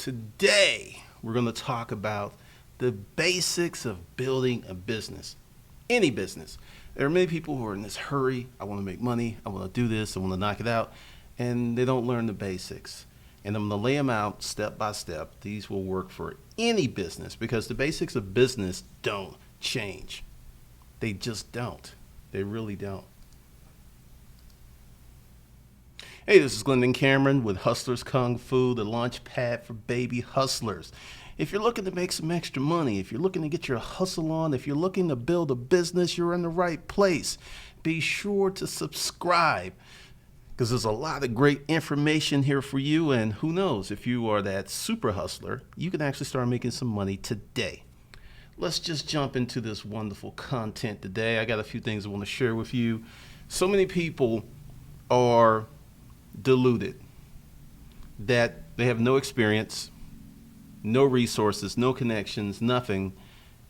Today, we're going to talk about the basics of building a business, any business. There are many people who are in this hurry. I want to make money. I want to do this. I want to knock it out. And they don't learn the basics. And I'm going to lay them out step by step. These will work for any business because the basics of business don't change. They just don't. They really don't. Hey, this is Glendon Cameron with Hustlers Kung Fu, the launch pad for baby hustlers. If you're looking to make some extra money, if you're looking to get your hustle on, if you're looking to build a business, you're in the right place. Be sure to subscribe because there's a lot of great information here for you. And who knows, if you are that super hustler, you can actually start making some money today. Let's just jump into this wonderful content today. I got a few things I want to share with you. So many people are deluded that they have no experience, no resources, no connections, nothing,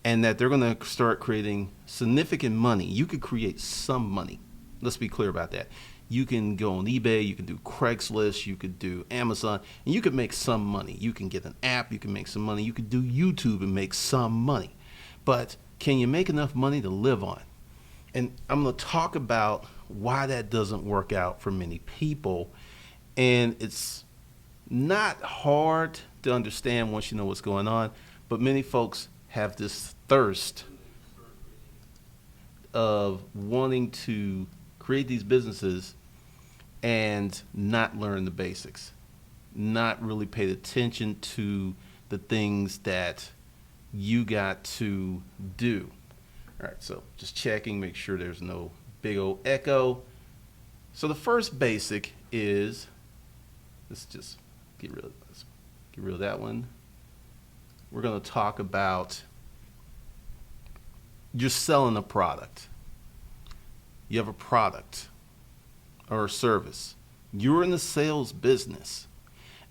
and that they're going to start creating significant money. You could create some money. Let's be clear about that. You can go on eBay, you can do Craigslist, you could do Amazon, and you could make some money. You can get an app, you can make some money. You could do YouTube and make some money. But can you make enough money to live on? And I'm going to talk about why that doesn't work out for many people. And it's not hard to understand once you know what's going on, but many folks have this thirst of wanting to create these businesses and not learn the basics, not really pay attention to the things that you got to do. All right, so just checking, make sure there's no big old echo. So the first basic is, let's just get rid of that one. We're going to talk about you're selling a product. You have a product or a service. You're in the sales business.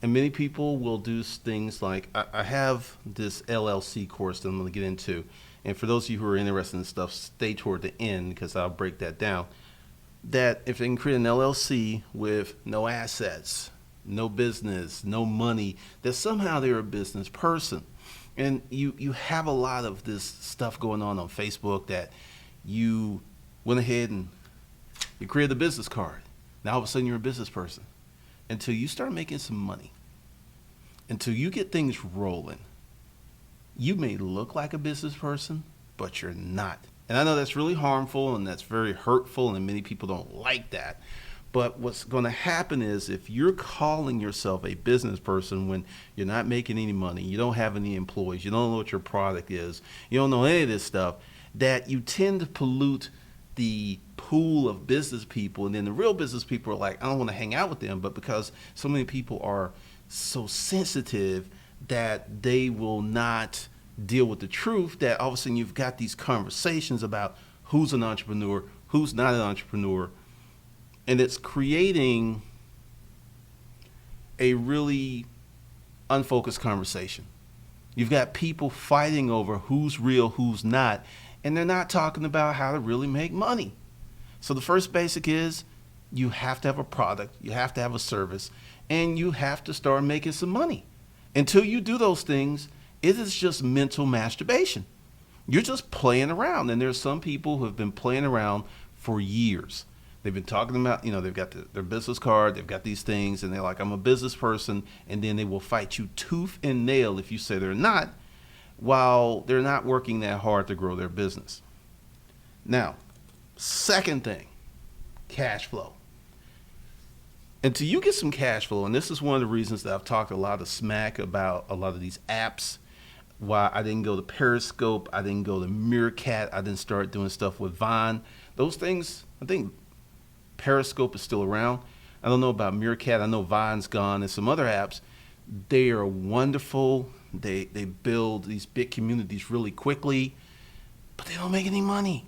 And many people will do things like, I have this LLC course that I'm going to get into. And for those of you who are interested in stuff, stay toward the end because I'll break that down. That if they can create an LLC with no assets, no business, no money, that somehow they're a business person. And you have a lot of this stuff going on Facebook that you went ahead and you created a business card. Now all of a sudden you're a business person. Until you start making some money, until you get things rolling, you may look like a business person, but you're not. And I know that's really harmful and that's very hurtful and many people don't like that. But what's going to happen is if you're calling yourself a business person when you're not making any money, you don't have any employees, you don't know what your product is, you don't know any of this stuff, that you tend to pollute the pool of business people. And then the real business people are like, I don't want to hang out with them. But because so many people are so sensitive that they will not deal with the truth, that all of a sudden you've got these conversations about who's an entrepreneur, who's not an entrepreneur. And it's creating a really unfocused conversation. You've got people fighting over who's real, who's not, and they're not talking about how to really make money. So the first basic is you have to have a product, you have to have a service, and you have to start making some money. Until you do those things, it is just mental masturbation. You're just playing around. And there's some people who have been playing around for years. They've been talking about, they've got their business card, they've got these things, and they're like, I'm a business person, and then they will fight you tooth and nail if you say they're not, while they're not working that hard to grow their business. Now, second thing, cash flow. Until you get some cash flow, and this is one of the reasons that I've talked a lot of smack about a lot of these apps, why I didn't go to Periscope, I didn't go to Meerkat, I didn't start doing stuff with Vine. Those things, I think Periscope is still around. I don't know about Meerkat. I know Vine's gone and some other apps. They are wonderful. They build these big communities really quickly, but they don't make any money.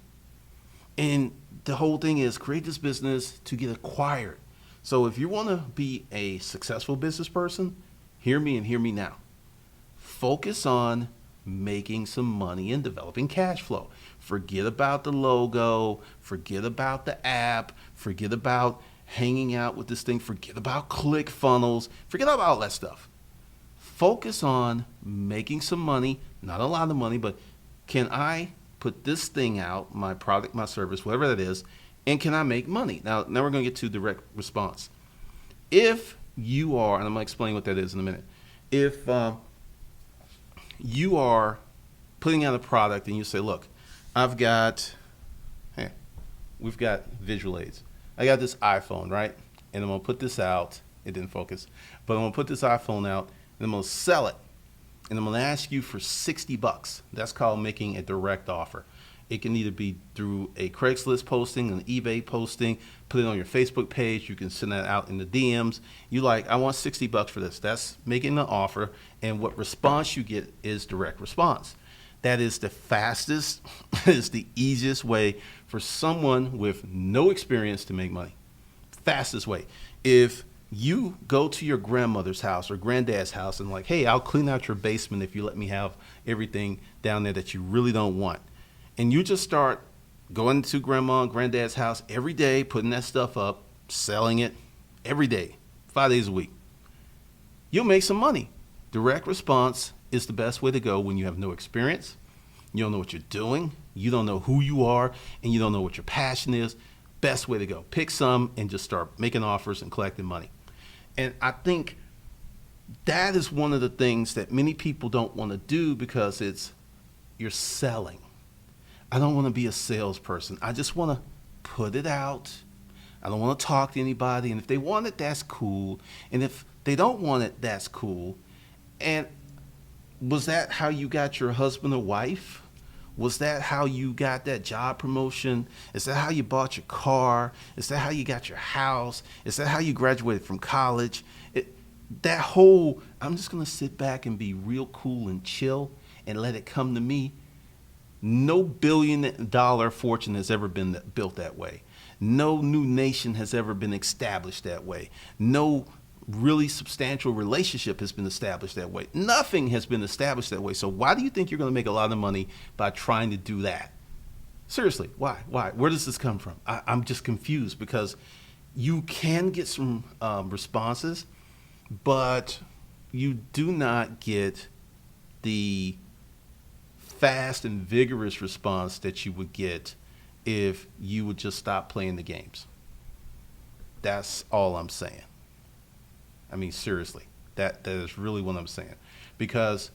And the whole thing is create this business to get acquired. So if you want to be a successful business person, hear me and hear me now. Focus on making some money and developing cash flow. Forget about the logo, forget about the app, forget about hanging out with this thing, forget about ClickFunnels, forget about all that stuff. Focus on making some money, not a lot of money, but can I put this thing out, my product, my service, whatever that is, and can I make money? Now we're going to get to direct response. If you are, and I'm going to explain what that is in a minute. If you are putting out a product and you say, look, we've got visual aids. I got this iPhone, right? And I'm going to put this out. It didn't focus. But I'm going to put this iPhone out and I'm going to sell it. And I'm going to ask you for $60. That's called making a direct offer. It can either be through a Craigslist posting, an eBay posting, put it on your Facebook page. You can send that out in the DMs. You like, I want $60 for this. That's making the offer. And what response you get is direct response. That is the fastest, is the easiest way for someone with no experience to make money. Fastest way. If you go to your grandmother's house or granddad's house and like, hey, I'll clean out your basement if you let me have everything down there that you really don't want. And you just start going to grandma and granddad's house every day, putting that stuff up, selling it every day, 5 days a week. You'll make some money. Direct response is the best way to go when you have no experience. You don't know what you're doing. You don't know who you are, and you don't know what your passion is. Best way to go. Pick some and just start making offers and collecting money. And I think that is one of the things that many people don't want to do because you're selling. I don't want to be a salesperson. I just want to put it out. I don't want to talk to anybody. And if they want it, that's cool. And if they don't want it, that's cool. And was that how you got your husband or wife? Was that how you got that job promotion? Is that how you bought your car? Is that how you got your house? Is that how you graduated from college? I'm just going to sit back and be real cool and chill and let it come to me. No billion-dollar fortune has ever been built that way. No new nation has ever been established that way. No really substantial relationship has been established that way. Nothing has been established that way. So why do you think you're going to make a lot of money by trying to do that? Seriously, why? Where does this come from? I'm just confused because you can get some responses, but you do not get the fast and vigorous response that you would get if you would just stop playing the games. That's all I'm saying. I mean, seriously, that is really what I'm saying. Because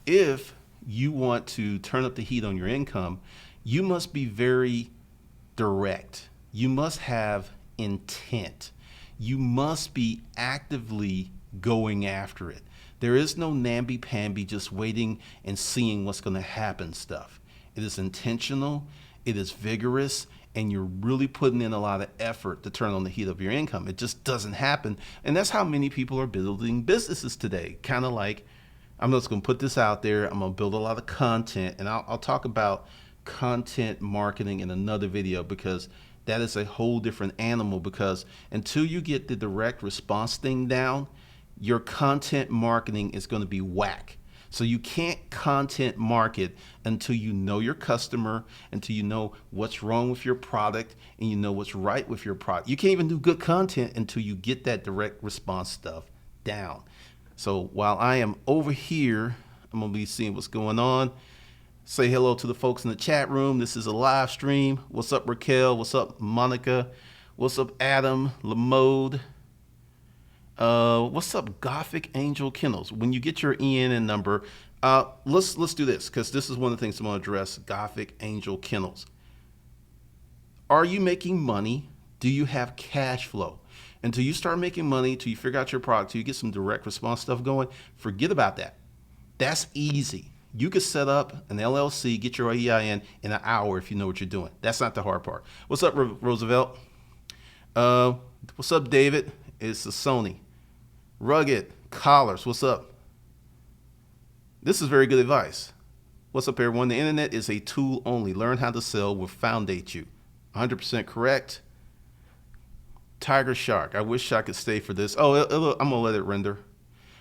if you want to turn up the heat on your income, you must be very direct. You must have intent. You must be actively going after it. There is no namby-pamby just waiting and seeing what's going to happen stuff. It is intentional, it is vigorous, and you're really putting in a lot of effort to turn on the heat of your income. It just doesn't happen. And that's how many people are building businesses today. Kind of like, I'm just going to put this out there. I'm going to build a lot of content, and I'll talk about content marketing in another video because that is a whole different animal, because until you get the direct response thing down, your content marketing is going to be whack. So you can't content market until you know your customer, until you know what's wrong with your product, and you know what's right with your product. You can't even do good content until you get that direct response stuff down. So while I am over here, I'm going to be seeing what's going on. Say hello to the folks in the chat room. This is a live stream. What's up, Raquel? What's up, Monica? What's up, Adam, Lamode? What's up, Gothic Angel Kennels? When you get your ENN number, let's do this, because this is one of the things I'm going to address. Gothic Angel Kennels. Are you making money? Do you have cash flow? Until you start making money, till you figure out your product, till you get some direct response stuff going, forget about that. That's easy. You could set up an LLC, get your EIN in an hour if you know what you're doing. That's not the hard part. What's up, Roosevelt? What's up, David? It's the Sony. Rugged Collars, what's up? This is very good advice. What's up, everyone? The internet is a tool only. Learn how to sell will foundate you. 100% correct. Tiger Shark, I wish I could stay for this. Oh, I'm gonna let it render.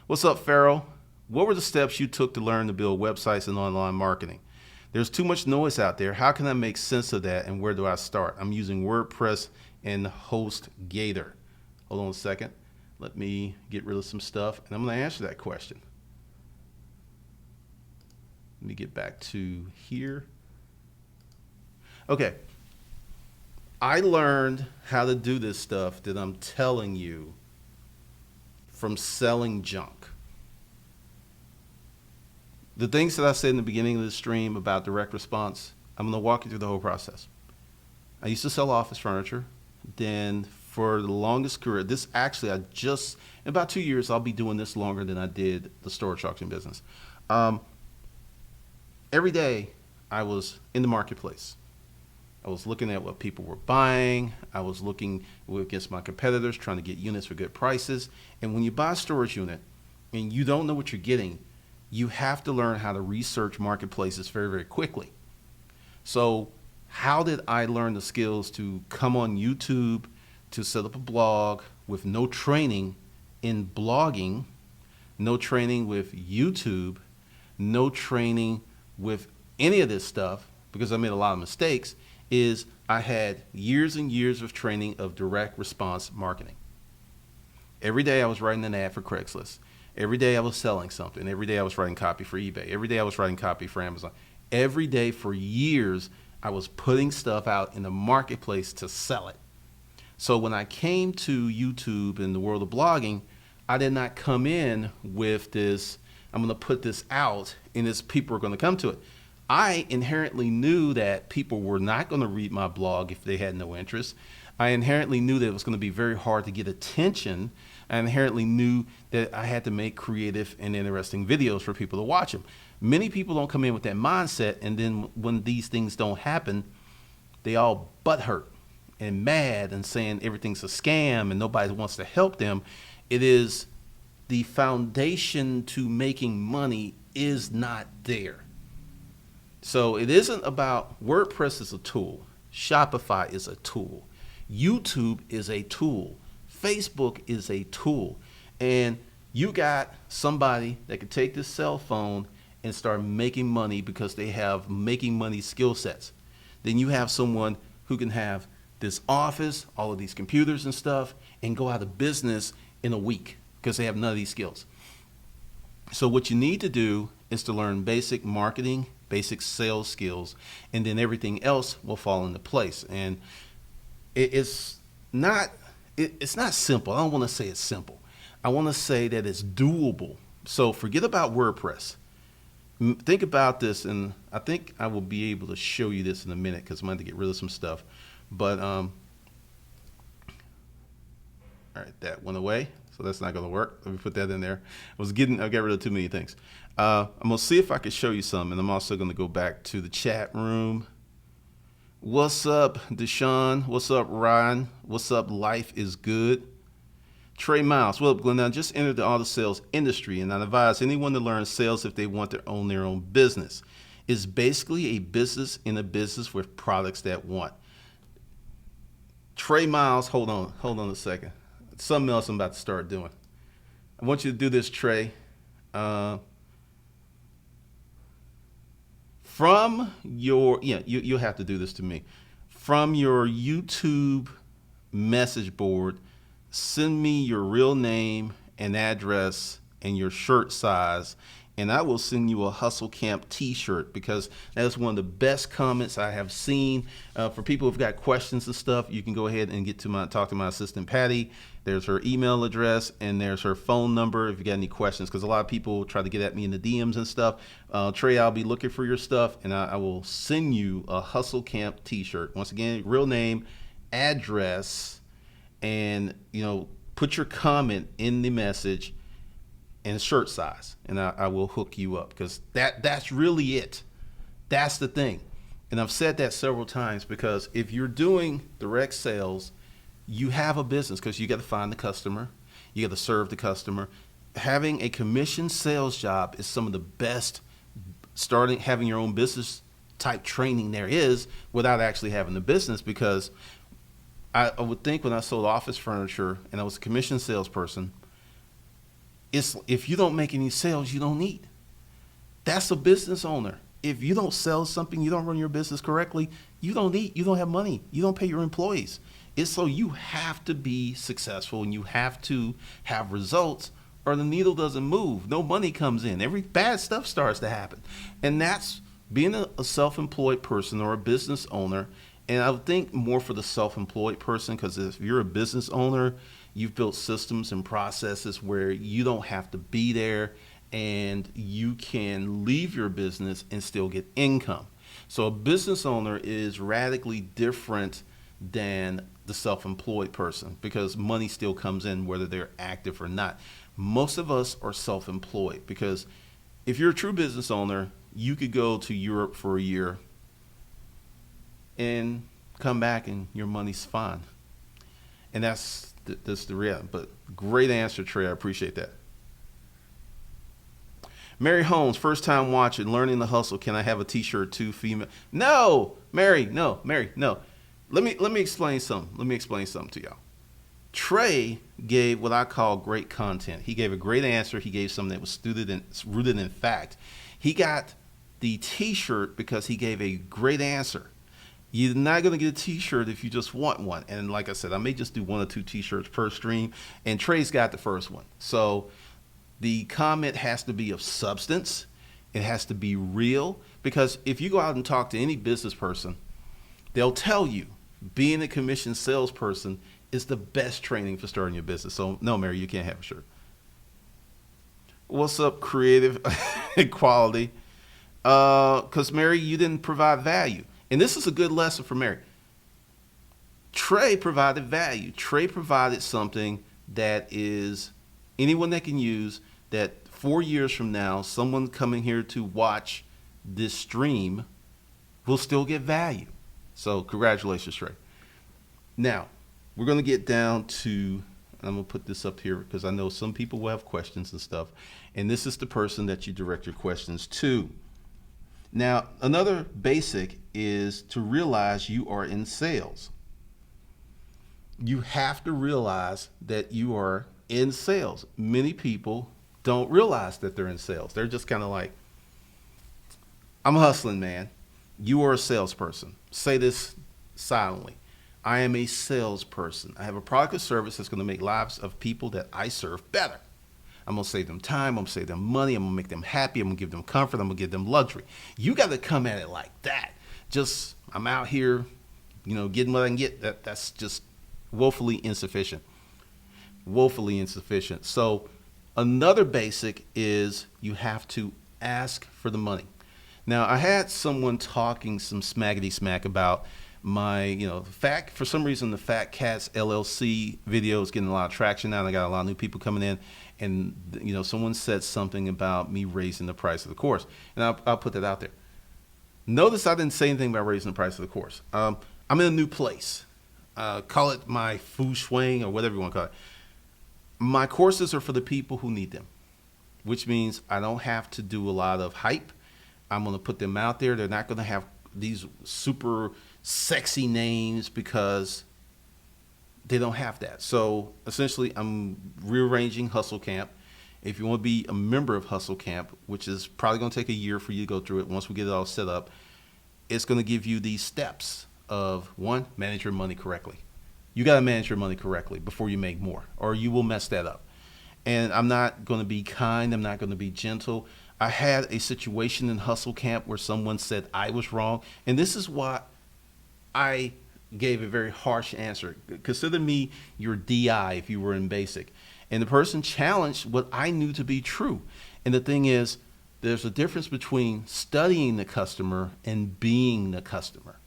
What's up, Farrell? What were the steps you took to learn to build websites and online marketing? There's too much noise out there. How can I make sense of that, and where do I start? I'm using WordPress and HostGator. Hold on a second. Let me get rid of some stuff, and I'm going to answer that question. Let me get back to here. Okay. I learned how to do this stuff that I'm telling you from selling junk. The things that I said in the beginning of the stream about direct response, I'm going to walk you through the whole process. I used to sell office furniture. Then for the longest career, in about 2 years, I'll be doing this longer than I did the storage auction business. Every day I was in the marketplace. I was looking at what people were buying. I was looking against my competitors, trying to get units for good prices. And when you buy a storage unit and you don't know what you're getting, you have to learn how to research marketplaces very, very quickly. So how did I learn the skills to come on YouTube, to set up a blog with no training in blogging, no training with YouTube, no training with any of this stuff, because I made a lot of mistakes, is I had years and years of training of direct response marketing. Every day I was writing an ad for Craigslist. Every day I was selling something. Every day I was writing copy for eBay. Every day I was writing copy for Amazon. Every day for years I was putting stuff out in the marketplace to sell it. So when I came to YouTube and the world of blogging, I did not come in with this, I'm going to put this out and people are going to come to it. I inherently knew that people were not going to read my blog if they had no interest. I inherently knew that it was going to be very hard to get attention. I inherently knew that I had to make creative and interesting videos for people to watch them. Many people don't come in with that mindset, and then when these things don't happen, they all butthurt and mad and saying everything's a scam and nobody wants to help them. It is the foundation to making money is not there. So it isn't about WordPress is a tool. Shopify is a tool. YouTube is a tool. Facebook is a tool. And you got somebody that can take this cell phone and start making money because they have making money skill sets. Then you have someone who can have this office, all of these computers and stuff, and go out of business in a week because they have none of these skills. So what you need to do is to learn basic marketing, basic sales skills, and then everything else will fall into place. And it's not simple. I don't want to say it's simple. I want to say that it's doable. So forget about WordPress. Think about this, and I think I will be able to show you this in a minute because I'm going to get rid of some stuff. But all right, that went away. So that's not going to work. Let me put that in there. I got rid of too many things. I'm going to see if I can show you some, and I'm also going to go back to the chat room. What's up, Deshaun? What's up, Ryan? What's up, Life is Good? Trey Miles. Well, Glenn, I just entered the auto sales industry, and I advise anyone to learn sales if they want to own their own business. It's basically a business in a business with products that want. Trey Miles, hold on a second. Something else I'm about to start doing. I want you to do this, Trey. From your, you'll have to do this to me. From your YouTube message board, send me your real name and address and your shirt size, and I will send you a Hustle Camp t-shirt because that's one of the best comments I have seen. For people who've got questions and stuff, you can go ahead and talk to my assistant, Patty. There's her email address and there's her phone number if you got any questions, because a lot of people try to get at me in the DMs and stuff. Trey, I'll be looking for your stuff, and I will send you a Hustle Camp t-shirt. Once again, real name, address, and put your comment in the message and shirt size, and I will hook you up, because that's really it. That's the thing. And I've said that several times, because if you're doing direct sales, you have a business, because you got to find the customer, you got to serve the customer. Having a commission sales job is some of the best having your own business type training there is, without actually having the business, because I would think when I sold office furniture and I was a commission salesperson, if you don't make any sales, you don't eat. That's a business owner. If you don't sell something, you don't run your business correctly, you don't eat, you don't have money, you don't pay your employees. So you have to be successful and you have to have results, or the needle doesn't move. No money comes in. Every bad stuff starts to happen. And that's being a self-employed person or a business owner. And I would think more for the self-employed person, because if you're a business owner, you've built systems and processes where you don't have to be there and you can leave your business and still get income. So a business owner is radically different than the self-employed person because money still comes in whether they're active or not. Most of us are self-employed because if you're a true business owner, you could go to Europe for a year and come back and your money's fine. And that's the reality. But great answer, Trey. I appreciate that. Mary Holmes, first time watching, learning the hustle. Can I have a t-shirt too, female? No, Mary, no. Let me explain something. Let me explain something to y'all. Trey gave what I call great content. He gave a great answer. He gave something that was rooted in fact. He got the t-shirt because he gave a great answer. You're not going to get a t-shirt if you just want one. And like I said, I may just do 1 or 2 t-shirts per stream. And Trey's got the first one. So the comment has to be of substance. It has to be real. Because if you go out and talk to any business person, they'll tell you being a commissioned salesperson is the best training for starting your business. So no, Mary, you can't have a shirt. What's up, creative equality? Because Mary, you didn't provide value. And this is a good lesson for Mary. Trey provided value. Trey provided something that is anyone that can use, that 4 years from now, someone coming here to watch this stream will still get value. So congratulations, Trey. Now, we're going to get down to, and I'm going to put this up here because I know some people will have questions and stuff. And this is the person that you direct your questions to. Now, another basic is to realize you are in sales. You have to realize that you are in sales. Many people don't realize that they're in sales. They're just kind of like, I'm hustling, man. You are a salesperson. Say this silently. I am a salesperson. I have a product or service that's going to make lives of people that I serve better. I'm going to save them time. I'm going to save them money. I'm going to make them happy. I'm going to give them comfort. I'm going to give them luxury. You got to come at it like that. Just, I'm out here, getting what I can get. That's just woefully insufficient. Woefully insufficient. So another basic is you have to ask for the money. Now, I had someone talking some smackety smack about my, for some reason, the Fat Cats LLC video is getting a lot of traction now. And I got a lot of new people coming in. And, someone said something about me raising the price of the course. And I'll put that out there. Notice I didn't say anything about raising the price of the course. I'm in a new place. Call it my feng shui or whatever you want to call it. My courses are for the people who need them, which means I don't have to do a lot of hype. I'm going to put them out there. They're not going to have these super sexy names because they don't have that. So essentially, I'm rearranging Hustle Camp. If you want to be a member of Hustle Camp, which is probably going to take a year for you to go through it, once we get it all set up, it's going to give you these steps of, 1, manage your money correctly. You got to manage your money correctly before you make more, or you will mess that up. And I'm not going to be kind. I'm not going to be gentle. I had a situation in Hustle Camp where someone said I was wrong. And this is why I gave a very harsh answer. Consider me your DI if you were in basic. And the person challenged what I knew to be true. And the thing is, there's a difference between studying the customer and being the customer.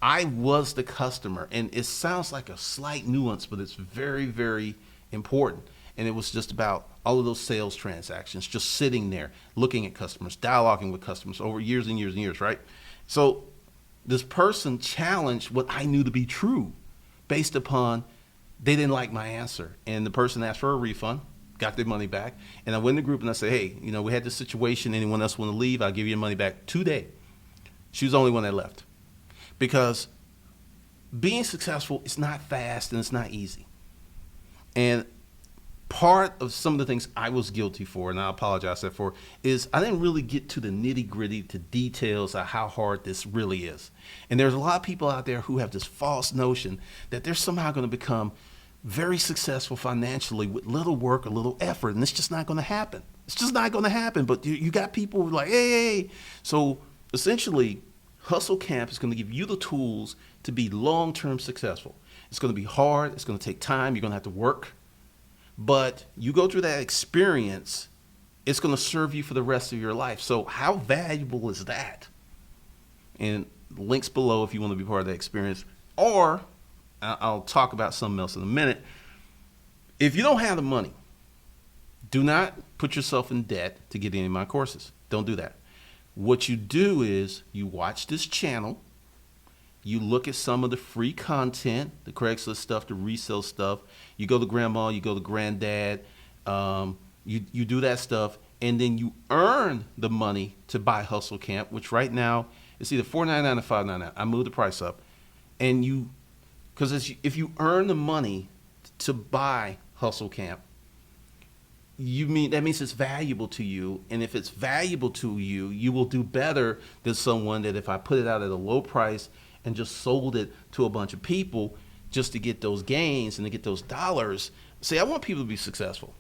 I was the customer, and it sounds like a slight nuance, but it's very, very important. And it was just about all of those sales transactions, just sitting there, looking at customers, dialoguing with customers over years and years and years, right? So this person challenged what I knew to be true based upon they didn't like my answer. And the person asked for a refund, got their money back. And I went in the group and I said, hey, we had this situation. Anyone else want to leave? I'll give you your money back today. She was the only one that left. Because being successful is not fast and it's not easy. And part of some of the things I was guilty for, and I apologize for, is I didn't really get to the nitty gritty, to details of how hard this really is. And there's a lot of people out there who have this false notion that they're somehow going to become very successful financially with little work or little effort, and it's just not going to happen. It's just not going to happen. But you got people like, hey. So essentially, Hustle Camp is going to give you the tools to be long-term successful. It's going to be hard. It's going to take time. You're going to have to work. But you go through that experience, it's going to serve you for the rest of your life. So how valuable is that? And links below if you want to be part of that experience. Or I'll talk about something else in a minute. If you don't have the money, do not put yourself in debt to get any of my courses. Don't do that. What you do is you watch this channel. You look at some of the free content, the Craigslist stuff, the resale stuff. You go to grandma, you go to granddad. You do that stuff, and then you earn the money to buy Hustle Camp, which right now is either $4.99 or $5.99. I moved the price up, and because if you earn the money to buy Hustle Camp, that means it's valuable to you, and if it's valuable to you, you will do better than someone that if I put it out at a low price and just sold it to a bunch of people just to get those gains and to get those dollars. See, I want people to be successful.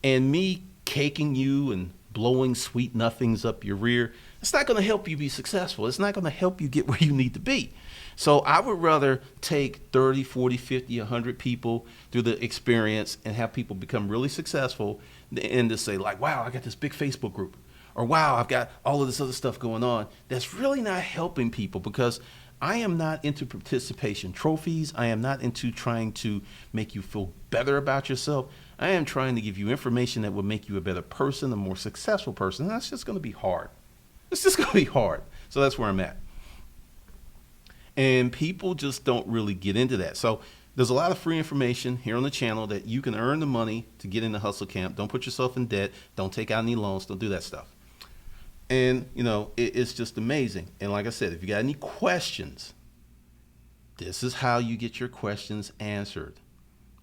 And me caking you and blowing sweet nothings up your rear, it's not going to help you be successful. It's not going to help you get where you need to be. So I would rather take 30, 40, 50, 100 people through the experience and have people become really successful and to say like, wow, I got this big Facebook group. Or wow, I've got all of this other stuff going on. That's really not helping people, because I am not into participation trophies. I am not into trying to make you feel better about yourself. I am trying to give you information that will make you a better person, a more successful person. And that's just going to be hard. It's just going to be hard. So that's where I'm at. And people just don't really get into that. So there's a lot of free information here on the channel that you can earn the money to get into Hustle Camp. Don't put yourself in debt. Don't take out any loans. Don't do that stuff. And, it's just amazing. And like I said, if you got any questions, this is how you get your questions answered.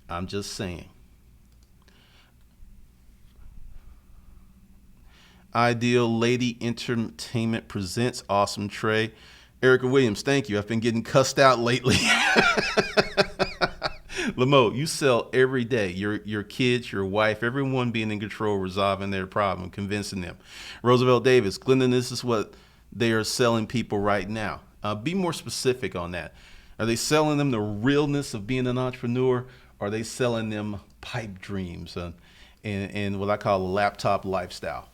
I'm just saying. Ideal Lady Entertainment presents Awesome Trey. Erica Williams, thank you. I've been getting cussed out lately. Lamo, you sell every day. Your kids, your wife, everyone being in control, resolving their problem, convincing them. Roosevelt Davis, Glendon, this is what they are selling people right now. Be more specific on that. Are they selling them the realness of being an entrepreneur? Or are they selling them pipe dreams and what I call a laptop lifestyle?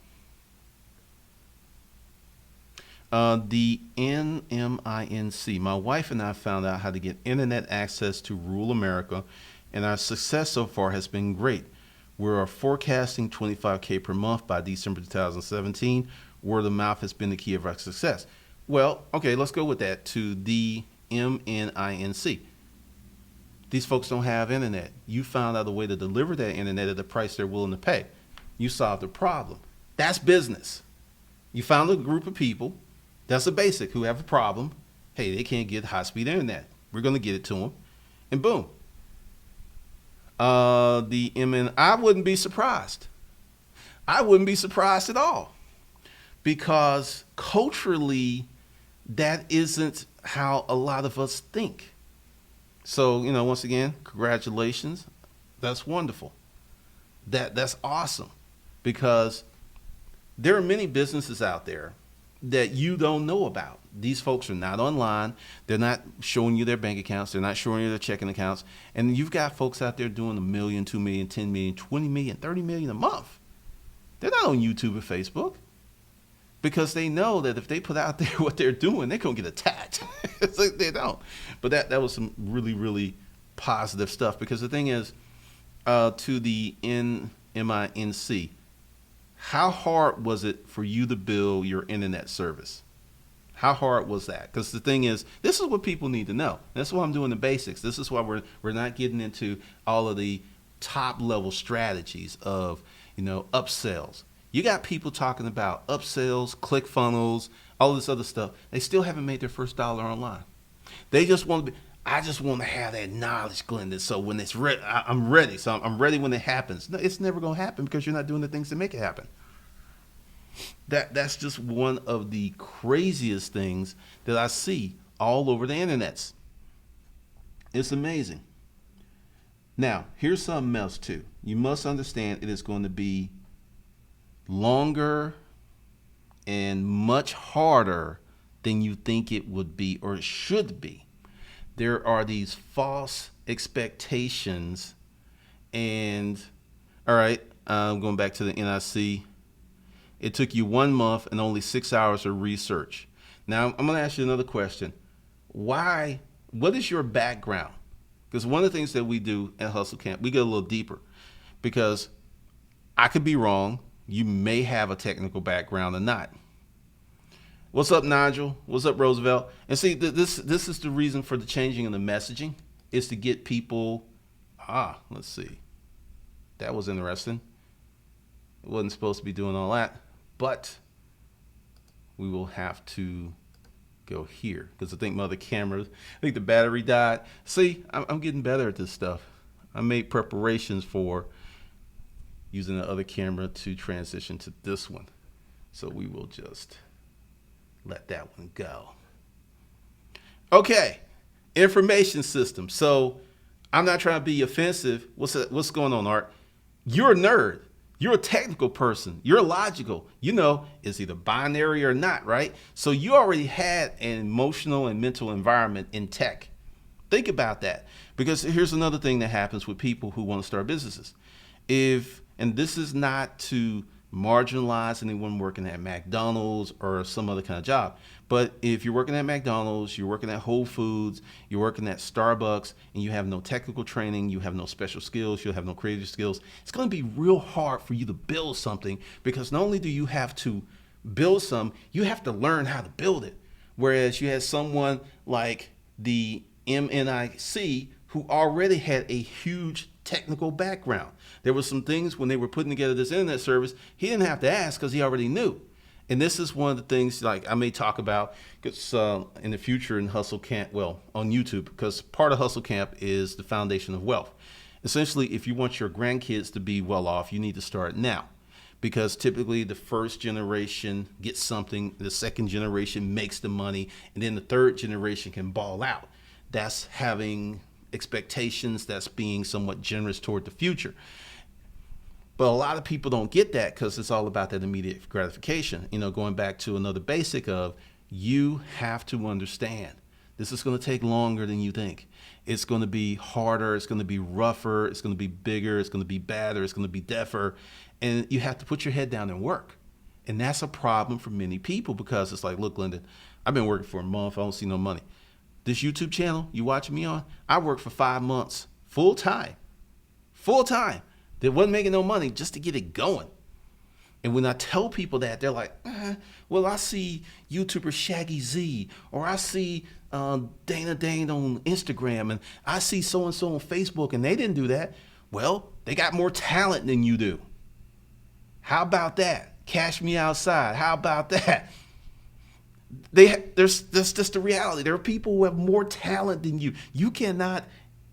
The NMINC. My wife and I found out how to get internet access to rural America, and our success so far has been great. We're forecasting $25K per month by December 2017. Word of mouth has been the key of our success. Well, okay, let's go with that to the MNINC. These folks don't have internet. You found out a way to deliver that internet at the price they're willing to pay. You solved the problem. That's business. You found a group of people. That's a basic who have a problem. Hey, they can't get high-speed internet. We're going to get it to them. And boom. The MN, I wouldn't be surprised. I wouldn't be surprised at all. Because culturally, that isn't how a lot of us think. So, once again, congratulations. That's wonderful. That's awesome. Because there are many businesses out there that you don't know about. These folks are not online. They're not showing you their bank accounts. They're not showing you their checking accounts. And you've got folks out there doing $1 million, $2 million, $10 million, $20 million, $30 million a month. They're not on YouTube or Facebook because they know that if they put out there what they're doing, they're going to get attacked. It's like they don't. But that was some really, really positive stuff, because the thing is, to the NMINC, how hard was it for you to build your internet service? How hard was that? Because the thing is, this is what people need to know. That's why I'm doing the basics. This is why we're not getting into all of the top level strategies of, upsells. You got people talking about upsells, ClickFunnels, all this other stuff. They still haven't made their first dollar online. They just want to be, I just want to have that knowledge, Glendon. So when it's ready, I'm ready. So I'm ready when it happens. No, it's never going to happen because you're not doing the things to make it happen. That's just one of the craziest things that I see all over the internets. It's amazing. Now, here's something else too. You must understand it is going to be longer and much harder than you think it would be or it should be. There are these false expectations. And all right, going back to the NIC, it took you 1 month and only 6 hours of research. Now, I'm going to ask you another question. Why? What is your background? Because one of the things that we do at Hustle Camp, we get a little deeper, because I could be wrong. You may have a technical background or not. What's up, Nigel? What's up, Roosevelt? And see, this is the reason for the changing of the messaging, is to get people, let's see. That was interesting. It wasn't supposed to be doing all that, but we will have to go here because I think my other cameras, I think the battery died. See, I'm getting better at this stuff. I made preparations for using the other camera to transition to this one. So we will just let that one go. Okay, information system. So I'm not trying to be offensive. What's going on, Art? You're a nerd. You're a technical person. You're logical. You know, it's either binary or not, right? So you already had an emotional and mental environment in tech. Think about that. Because here's another thing that happens with people who want to start businesses. And this is not to marginalize anyone working at McDonald's or some other kind of job. But if you're working at McDonald's, you're working at Whole Foods, you're working at Starbucks, and you have no technical training, you have no special skills, you have no creative skills, it's going to be real hard for you to build something, because not only do you have to build some, you have to learn how to build it. Whereas you had someone like the MNIC who already had a huge technical background. There were some things when they were putting together this internet service, he didn't have to ask because he already knew. And this is one of the things like I may talk about in the future in Hustle Camp, well, on YouTube, because part of Hustle Camp is the foundation of wealth. Essentially, if you want your grandkids to be well off, you need to start now. Because typically the first generation gets something, the second generation makes the money, and then the third generation can ball out. That's having expectations, that's being somewhat generous toward the future. But a lot of people don't get that because it's all about that immediate gratification. You know, going back to another basic of, you have to understand this is going to take longer than you think. It's going to be harder. It's going to be rougher. It's going to be bigger. It's going to be badder. It's going to be deafer. And you have to put your head down and work. And that's a problem for many people, because it's like, look, Lyndon, I've been working for a month. I don't see no money. This YouTube channel you watching me on, I worked for 5 months, full time. They wasn't making no money just to get it going. And when I tell people that, they're like, well, I see YouTuber Shaggy Z, or I see Dana Dane on Instagram, and I see so-and-so on Facebook, and they didn't do that. Well, they got more talent than you do. How about that? Cash me outside. How about that? That's just the reality. There are people who have more talent than you. You cannot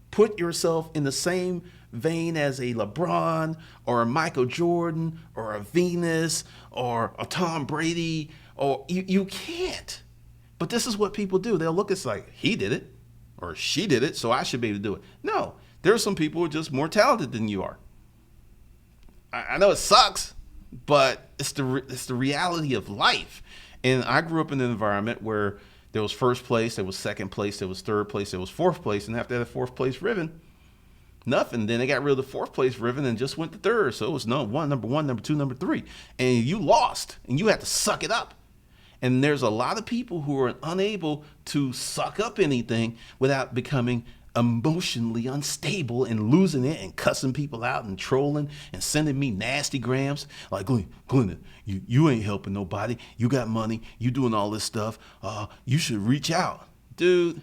put yourself in the same vein as a LeBron or a Michael Jordan or a Venus or a Tom Brady, or you can't. But this is what people do. They'll look, it's like, he did it or she did it, so I should be able to do it. No, there are some people who are just more talented than you are. I know it sucks, but it's the reality of life. And I grew up in an environment where there was first place, there was second place, there was third place, there was fourth place, and after that fourth place ribbon, nothing. Then they got rid of the fourth place ribbon and just went to third. So it was number one, number two, number three. And you lost, and you had to suck it up. And there's a lot of people who are unable to suck up anything without becoming emotionally unstable and losing it and cussing people out and trolling and sending me nasty grams like, Glenda, you ain't helping nobody. You got money. You doing all this stuff. You should reach out, dude,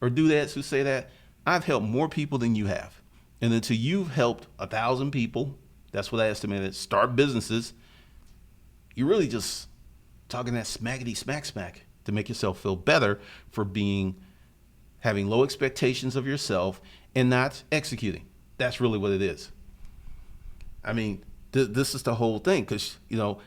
or do that. So say that. I've helped more people than you have. And until you've helped 1,000 people, that's what I estimated, start businesses, you're really just talking that smackety smack to make yourself feel better for having low expectations of yourself and not executing. That's really what it is. I mean, this is the whole thing, because, you know,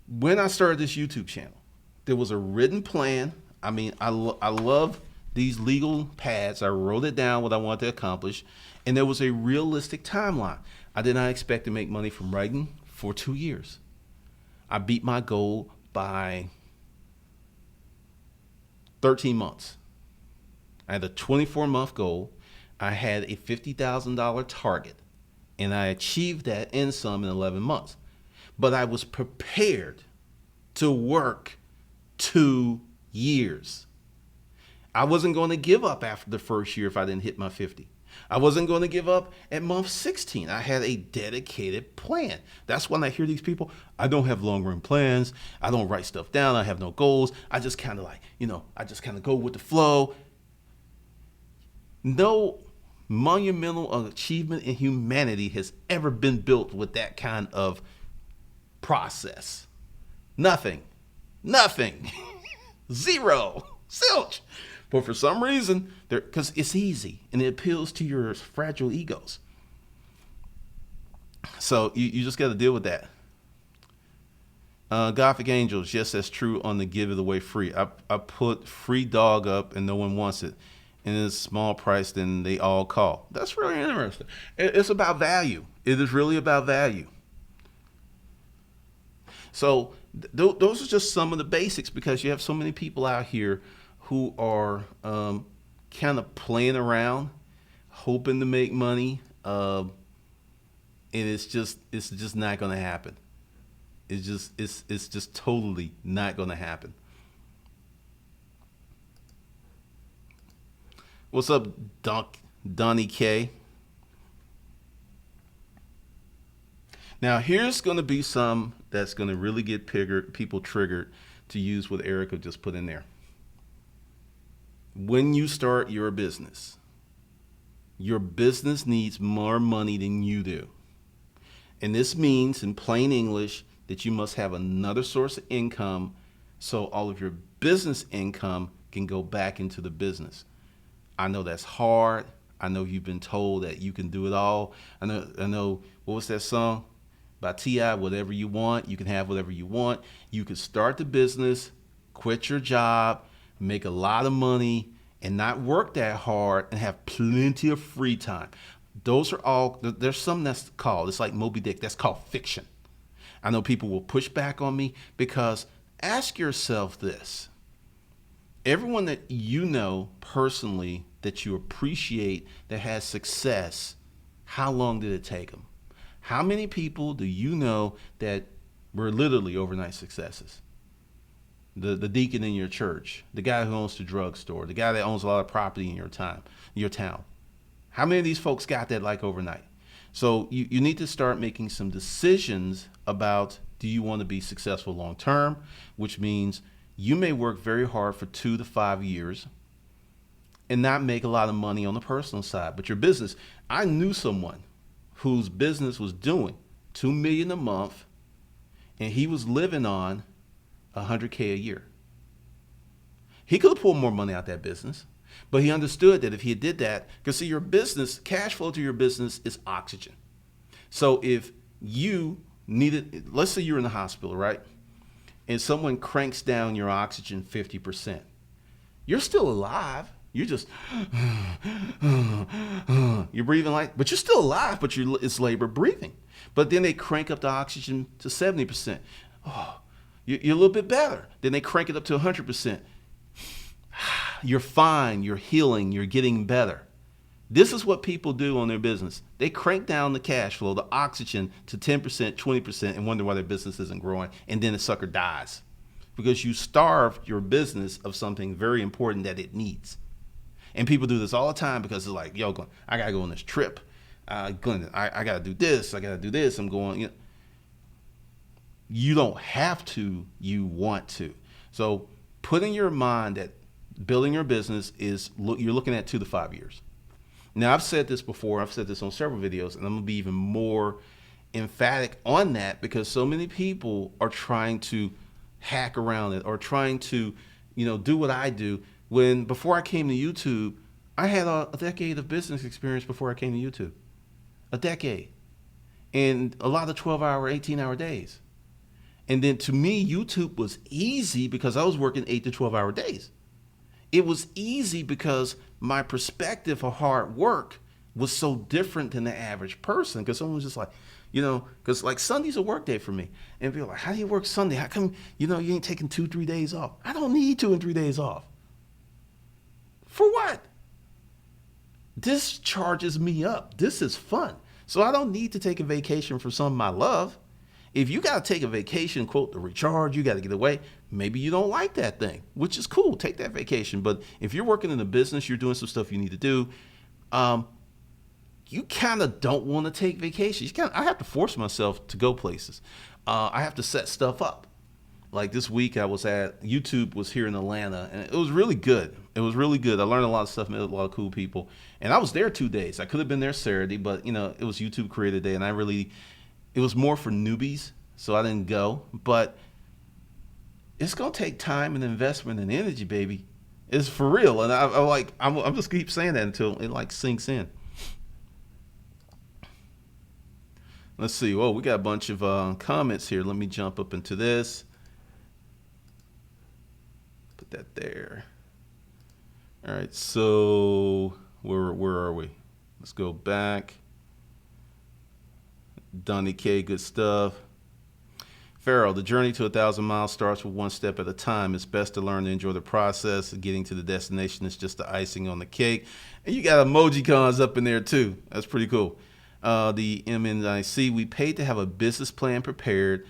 when I started this YouTube channel, there was a written plan. I mean, I love these legal pads. I wrote it down, what I wanted to accomplish. And there was a realistic timeline. I did not expect to make money from writing for 2 years. I beat my goal by 13 months. I had a 24-month goal. I had a $50,000 target, and I achieved that and some in 11 months. But I was prepared to work 2 years. I wasn't going to give up after the first year if I didn't hit my 50. I wasn't going to give up at month 16. I had a dedicated plan. That's when I hear these people, I don't have long-run plans. I don't write stuff down. I have no goals. I just kind of I just kind of go with the flow. No monumental achievement in humanity has ever been built with that kind of process. Nothing. Zero. Zilch. But for some reason, because it's easy and it appeals to your fragile egos. So you just got to deal with that. Gothic Angels, yes, that's true on the give it away free. I put free dog up and no one wants it. And it's a small price than they all call. That's really interesting. It's about value. It is really about value. So those are just some of the basics, because you have so many people out here who are kind of playing around, hoping to make money, and it's just not going to happen. It's just totally not going to happen. What's up, Donnie K? Now here's going to be some that's going to really get people triggered to use what Erica just put in there. When you start your business needs more money than you do. And this means, in plain English, that you must have another source of income so all of your business income can go back into the business. I know that's hard. I know you've been told that you can do it all. I know, what was that song by T.I.? Whatever you want, you can have whatever you want. You can start the business, quit your job, make a lot of money, and not work that hard and have plenty of free time. Those are all, there's something that's called, it's like Moby Dick, that's called fiction. I know people will push back on me, because ask yourself this. Everyone that you know personally that you appreciate that has success, how long did it take them? How many people do you know that were literally overnight successes? The deacon in your church, the guy who owns the drugstore, the guy that owns a lot of property in your town. How many of these folks got that like overnight? So you need to start making some decisions about, do you want to be successful long term, which means you may work very hard for 2 to 5 years and not make a lot of money on the personal side. But your business, I knew someone whose business was doing $2 million a month, and he was living on $100K a year. He could have pulled more money out of that business, but he understood that if he did that, because see, your business, cash flow to your business is oxygen. So if you needed, let's say you're in the hospital, right? And someone cranks down your oxygen 50%. You're still alive. You're just, you're breathing like, but you're still alive, but it's labor breathing. But then they crank up the oxygen to 70%. Oh, you're a little bit better. Then they crank it up to 100%. You're fine. You're healing. You're getting better. This is what people do on their business. They crank down the cash flow, the oxygen, to 10%, 20%, and wonder why their business isn't growing. And then the sucker dies because you starved your business of something very important that it needs. And people do this all the time because it's like, yo, I got to go on this trip. I got to do this. I got to do this. I'm going. You don't have to. You want to. So put in your mind that building your business is, you're looking at 2 to 5 years. Now, I've said this before. I've said this on several videos, and I'm going to be even more emphatic on that because so many people are trying to hack around it or trying to, do what I do. When before I came to YouTube, I had a decade of business experience before I came to YouTube. A decade. And a lot of 12-hour, 18-hour days. And then to me, YouTube was easy because I was working 8 to 12-hour days. It was easy because my perspective of hard work was so different than the average person, because someone was just like, because like Sunday's a work day for me. And people are like, how do you work Sunday? How come, you ain't taking 2-3 days off? I don't need 2 and 3 days off. For what? This charges me up. This is fun. So I don't need to take a vacation for something I love. If you got to take a vacation, quote, to recharge, you got to get away. Maybe you don't like that thing, which is cool. Take that vacation. But if you're working in a business, you're doing some stuff you need to do, you kind of don't want to take vacations. I have to force myself to go places. I have to set stuff up. Like this week, YouTube was here in Atlanta, and it was really good. It was really good. I learned a lot of stuff, met a lot of cool people. And I was there 2 days. I could have been there Saturday, but, it was YouTube Creator Day, and it was more for newbies, so I didn't go. But it's going to take time and investment and energy, baby. It's for real. And I'm just keep saying that until it sinks in. Let's see. Well, we got a bunch of comments here. Let me jump up into this. Put that there. All right. So where are we? Let's go back. Donnie K, good stuff. Farrell, the journey to 1,000 miles starts with one step at a time. It's best to learn to enjoy the process. Getting to the destination is just the icing on the cake. And you got emoji cons up in there too. That's pretty cool. The MNIC, we paid to have a business plan prepared.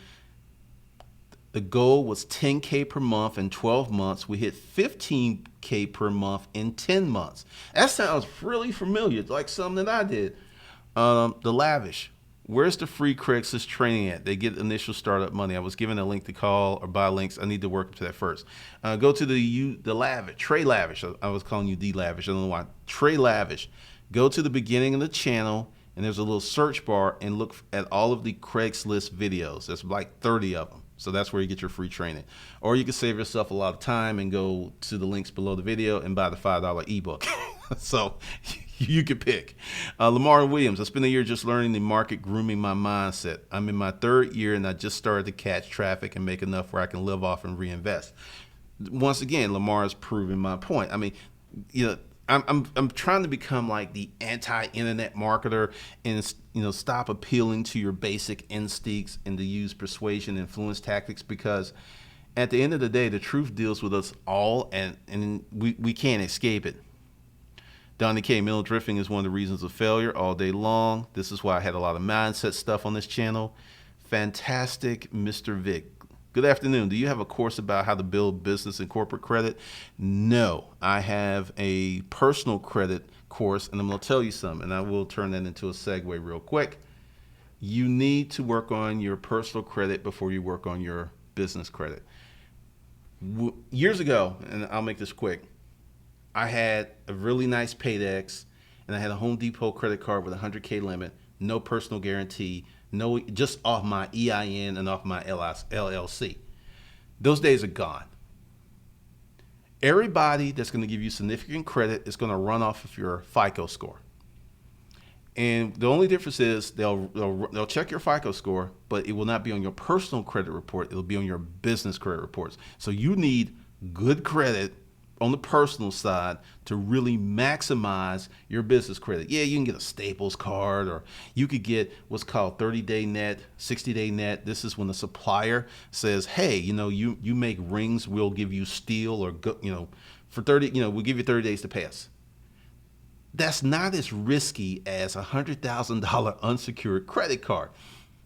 The goal was 10K per month in 12 months. We hit 15K per month in 10 months. That sounds really familiar, like something that I did. The Lavish. Where's the free Craigslist training at? They get initial startup money. I was given a link to call or buy links. I need to work up to that first. Go to the Lavish, Trey Lavish. I was calling you D Lavish. I don't know why. Trey Lavish. Go to the beginning of the channel, and there's a little search bar, and look at all of the Craigslist videos. There's like 30 of them. So that's where you get your free training. Or you can save yourself a lot of time and go to the links below the video and buy the $5 ebook. So you can pick. Lamar Williams, I spent a year just learning the market, grooming my mindset. I'm in my 3rd year, and I just started to catch traffic and make enough where I can live off and reinvest. Once again, Lamar is proving my point. I mean, I'm trying to become like the anti-internet marketer and stop appealing to your basic instincts and to use persuasion, influence tactics, because at the end of the day, the truth deals with us all, and we can't escape it. Donnie K, mental drifting is one of the reasons of failure all day long. This is why I had a lot of mindset stuff on this channel. Fantastic, Mr. Vic. Good afternoon. Do you have a course about how to build business and corporate credit? No, I have a personal credit course, and I'm going to tell you something, and I will turn that into a segue real quick. You need to work on your personal credit before you work on your business credit. Years ago, and I'll make this quick, I had a really nice Paydex, and I had a Home Depot credit card with a 100K limit, no personal guarantee, no, just off my EIN and off my LLC. Those days are gone. Everybody that's going to give you significant credit is going to run off of your FICO score. And the only difference is they'll check your FICO score, but it will not be on your personal credit report. It'll be on your business credit reports. So you need good credit on the personal side to really maximize your business credit. Yeah, you can get a Staples card, or you could get what's called 30-day net, 60-day net. This is when the supplier says, hey, you make rings, we'll give you steel, or for 30, we'll give you 30 days to pay us. That's not as risky as a $100,000 unsecured credit card.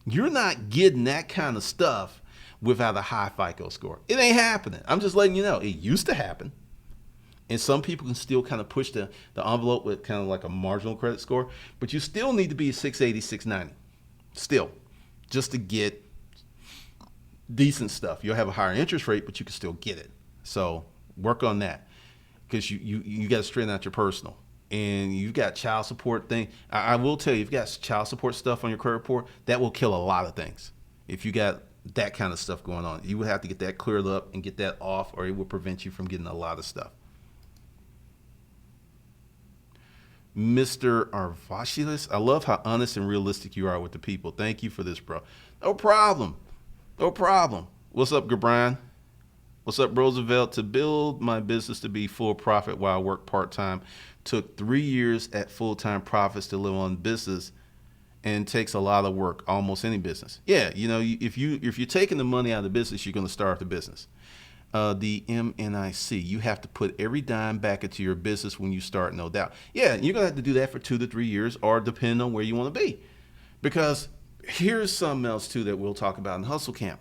You're not getting that kind of stuff without a high FICO score. It ain't happening. I'm just letting you know. It used to happen. And some people can still kind of push the envelope with kind of like a marginal credit score, but you still need to be 680, 690 still, just to get decent stuff. You'll have a higher interest rate, but you can still get it. So work on that, because you got to straighten out your personal. And you've got child support thing. I will tell you, if you've got child support stuff on your credit report, that will kill a lot of things. If you got that kind of stuff going on, you would have to get that cleared up and get that off, or it will prevent you from getting a lot of stuff. Mr. Arvashilis, I love how honest and realistic you are with the people. Thank you for this, bro. No problem. No problem. What's up, Gabrian? What's up, Roosevelt? To build my business to be full profit while I work part-time took 3 years at full-time profits to live on business, and it takes a lot of work, almost any business. Yeah, if you're taking the money out of the business, you're going to start the business. The MNIC, you have to put every dime back into your business when you start, no doubt. Yeah, you're going to have to do that for 2 to 3 years, or depending on where you want to be. Because here's something else too that we'll talk about in Hustle Camp.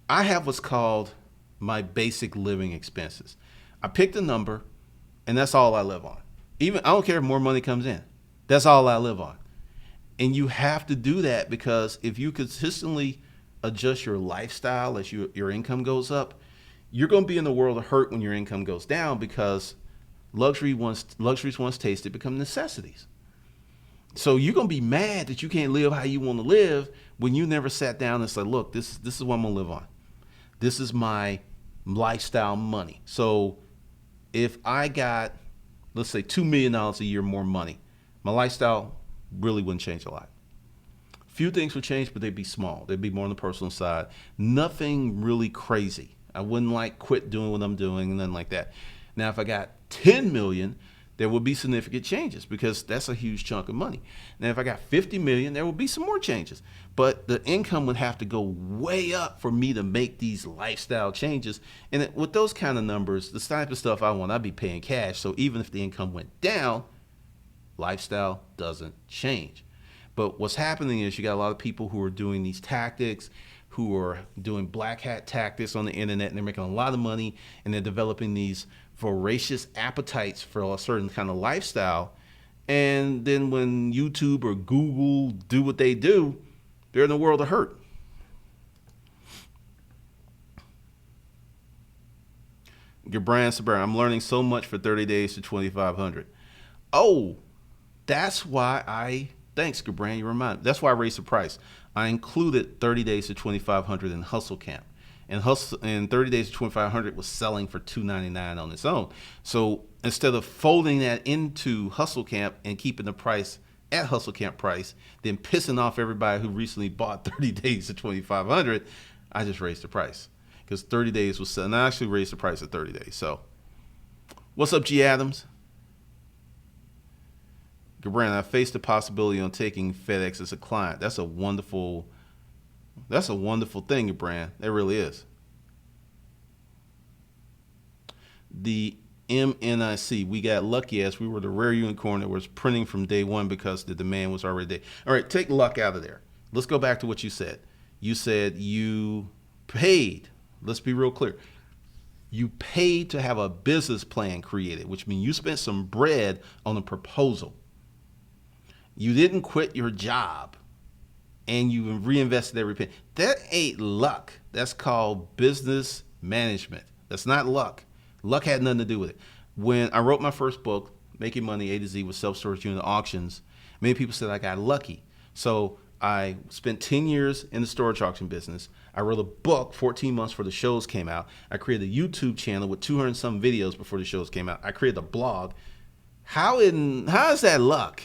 I have what's called my basic living expenses. I picked a number, and that's all I live on. Even I don't care if more money comes in. That's all I live on. And you have to do that, because if you consistently adjust your lifestyle as your income goes up, you're going to be in the world of hurt when your income goes down, because luxuries once tasted become necessities. So you're going to be mad that you can't live how you want to live when you never sat down and said, look, this is what I'm going to live on. This is my lifestyle money. So if I got, let's say, $2 million a year more money, my lifestyle really wouldn't change a lot. Few things would change, but they'd be small. They'd be more on the personal side. Nothing really crazy. I wouldn't quit doing what I'm doing and nothing like that. Now, if I got 10 million, there would be significant changes, because that's a huge chunk of money. Now, if I got 50 million, there would be some more changes, but the income would have to go way up for me to make these lifestyle changes. And with those kind of numbers, the type of stuff I want, I'd be paying cash. So even if the income went down, lifestyle doesn't change. But what's happening is you got a lot of people who are doing these tactics, who are doing black hat tactics on the internet, and they're making a lot of money, and they're developing these voracious appetites for a certain kind of lifestyle. And then when YouTube or Google do what they do, they're in the world of hurt. Gibran Sabir, I'm learning so much for 30 days to 2,500. Oh, that's why thanks, Gibran, you remind me. That's why I raised the price. I included 30 days to 2,500 in Hustle Camp. And 30 days to 2,500 was selling for $299 on its own. So instead of folding that into Hustle Camp and keeping the price at Hustle Camp price, then pissing off everybody who recently bought 30 days to 2,500, I just raised the price, because 30 days was selling. I actually raised the price at 30 days. So what's up, G Adams? Gibran, I faced the possibility on taking FedEx as a client. That's a wonderful thing, Gibran. That really is. The MNIC, we got lucky as we were the rare unicorn that was printing from day one because the demand was already there. All right, take luck out of there. Let's go back to what you said. You said you paid. Let's be real clear. You paid to have a business plan created, which means you spent some bread on a proposal. You didn't quit your job and you reinvested every penny. That ain't luck. That's called business management. That's not luck. Luck had nothing to do with it. When I wrote my first book, Making Money A to Z with Self-Storage Unit Auctions, many people said I got lucky. So I spent 10 years in the storage auction business. I wrote a book 14 months before the shows came out. I created a YouTube channel with 200 some videos before the shows came out. I created a blog. How is that luck?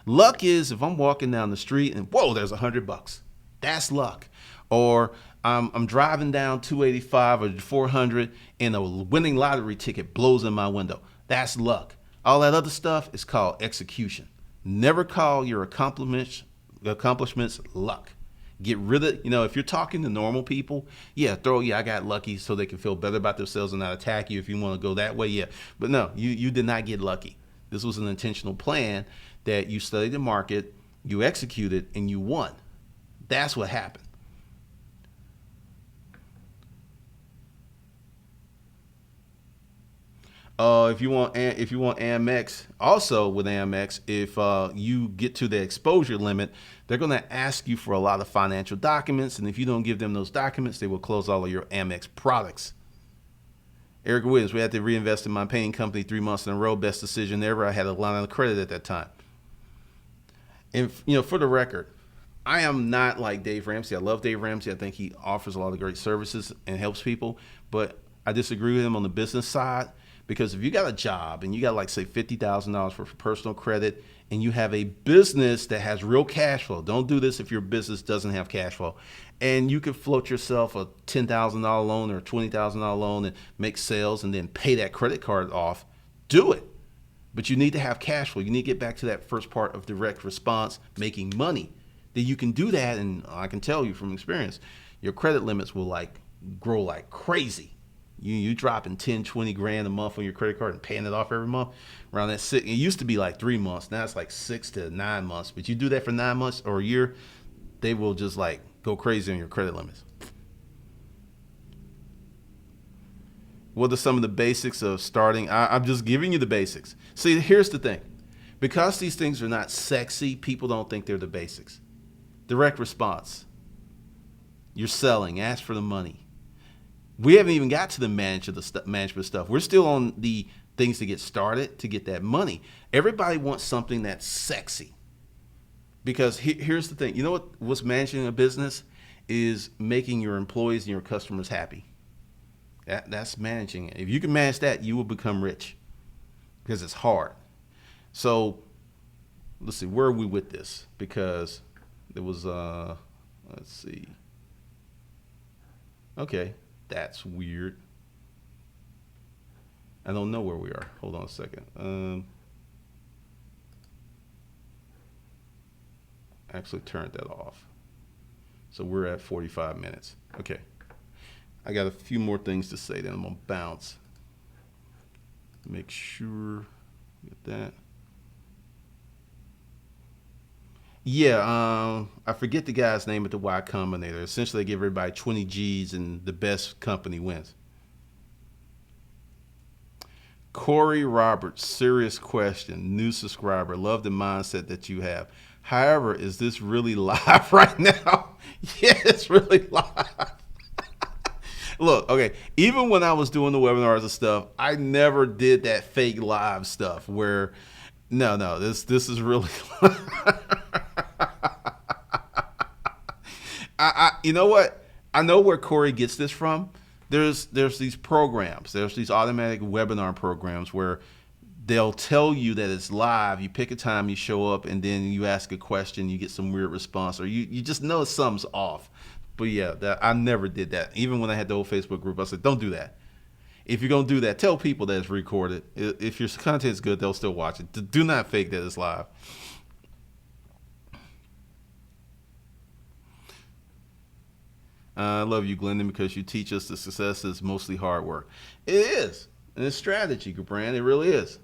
Luck is if I'm walking down the street and whoa, there's $100. That's luck. Or I'm driving down 285 or 400 and a winning lottery ticket blows in my window. That's luck. All that other stuff is called execution. Never call your accomplishments luck. Get rid of, if you're talking to normal people, I got lucky so they can feel better about themselves and not attack you if you want to go that way. Yeah. But no, you did not get lucky. This was an intentional plan that you studied the market, you executed, and you won. That's what happened. If you want Amex, also with Amex, if you get to the exposure limit, they're going to ask you for a lot of financial documents, and if you don't give them those documents, they will close all of your Amex products. Eric Williams, we had to reinvest in my painting company 3 months in a row. Best decision ever. I had a line of credit at that time. And for the record, I am not like Dave Ramsey. I love Dave Ramsey. I think he offers a lot of great services and helps people, but I disagree with him on the business side. Because if you got a job and you got say $50,000 for personal credit and you have a business that has real cash flow, don't do this if your business doesn't have cash flow, and you can float yourself a $10,000 loan or $20,000 loan and make sales and then pay that credit card off, do it. But you need to have cash flow. You need to get back to that first part of direct response, making money. Then you can do that, and I can tell you from experience, your credit limits will like grow like crazy. You dropping 10, 20 grand a month on your credit card and paying it off every month. Around that six, it used to be like 3 months. Now it's like 6 to 9 months. But you do that for 9 months or a year, they will just like go crazy on your credit limits. What are some of the basics of starting? I'm just giving you the basics. See, here's the thing. Because these things are not sexy, people don't think they're the basics. Direct response. You're selling. Ask for the money. We haven't even got to the management stuff. We're still on the things to get started, to get that money. Everybody wants something that's sexy. Because here's the thing. You know what's managing a business is making your employees and your customers happy. That's managing it. If you can manage that, you will become rich because it's hard. So let's see, where are we with this? Because there was, let's see. Okay, that's weird. I don't know where we are. Hold on a second. Actually turned that off. So we're at 45 minutes. Okay. I got a few more things to say, then I'm gonna bounce. Make sure, get that. Yeah, I forget the guy's name at the Y Combinator. Essentially, they give everybody 20 G's and the best company wins. Corey Roberts, serious question, new subscriber. Love the mindset that you have. However, is this really live right now? Yeah, it's really live. Look, okay, even when I was doing the webinars and stuff, I never did that fake live stuff where, no, this is really, you know what? I know where Corey gets this from. There's these programs, there's these automatic webinar programs where they'll tell you that it's live. You pick a time, you show up, and then you ask a question, you get some weird response, or you just know something's off. But yeah, I never did that. Even when I had the old Facebook group, I said, don't do that. If you're going to do that, tell people that it's recorded. If your content is good, they'll still watch it. Do not fake that it's live. I love you, Glendon, because you teach us that success is mostly hard work. It is. And it's strategy, Brand. It really is.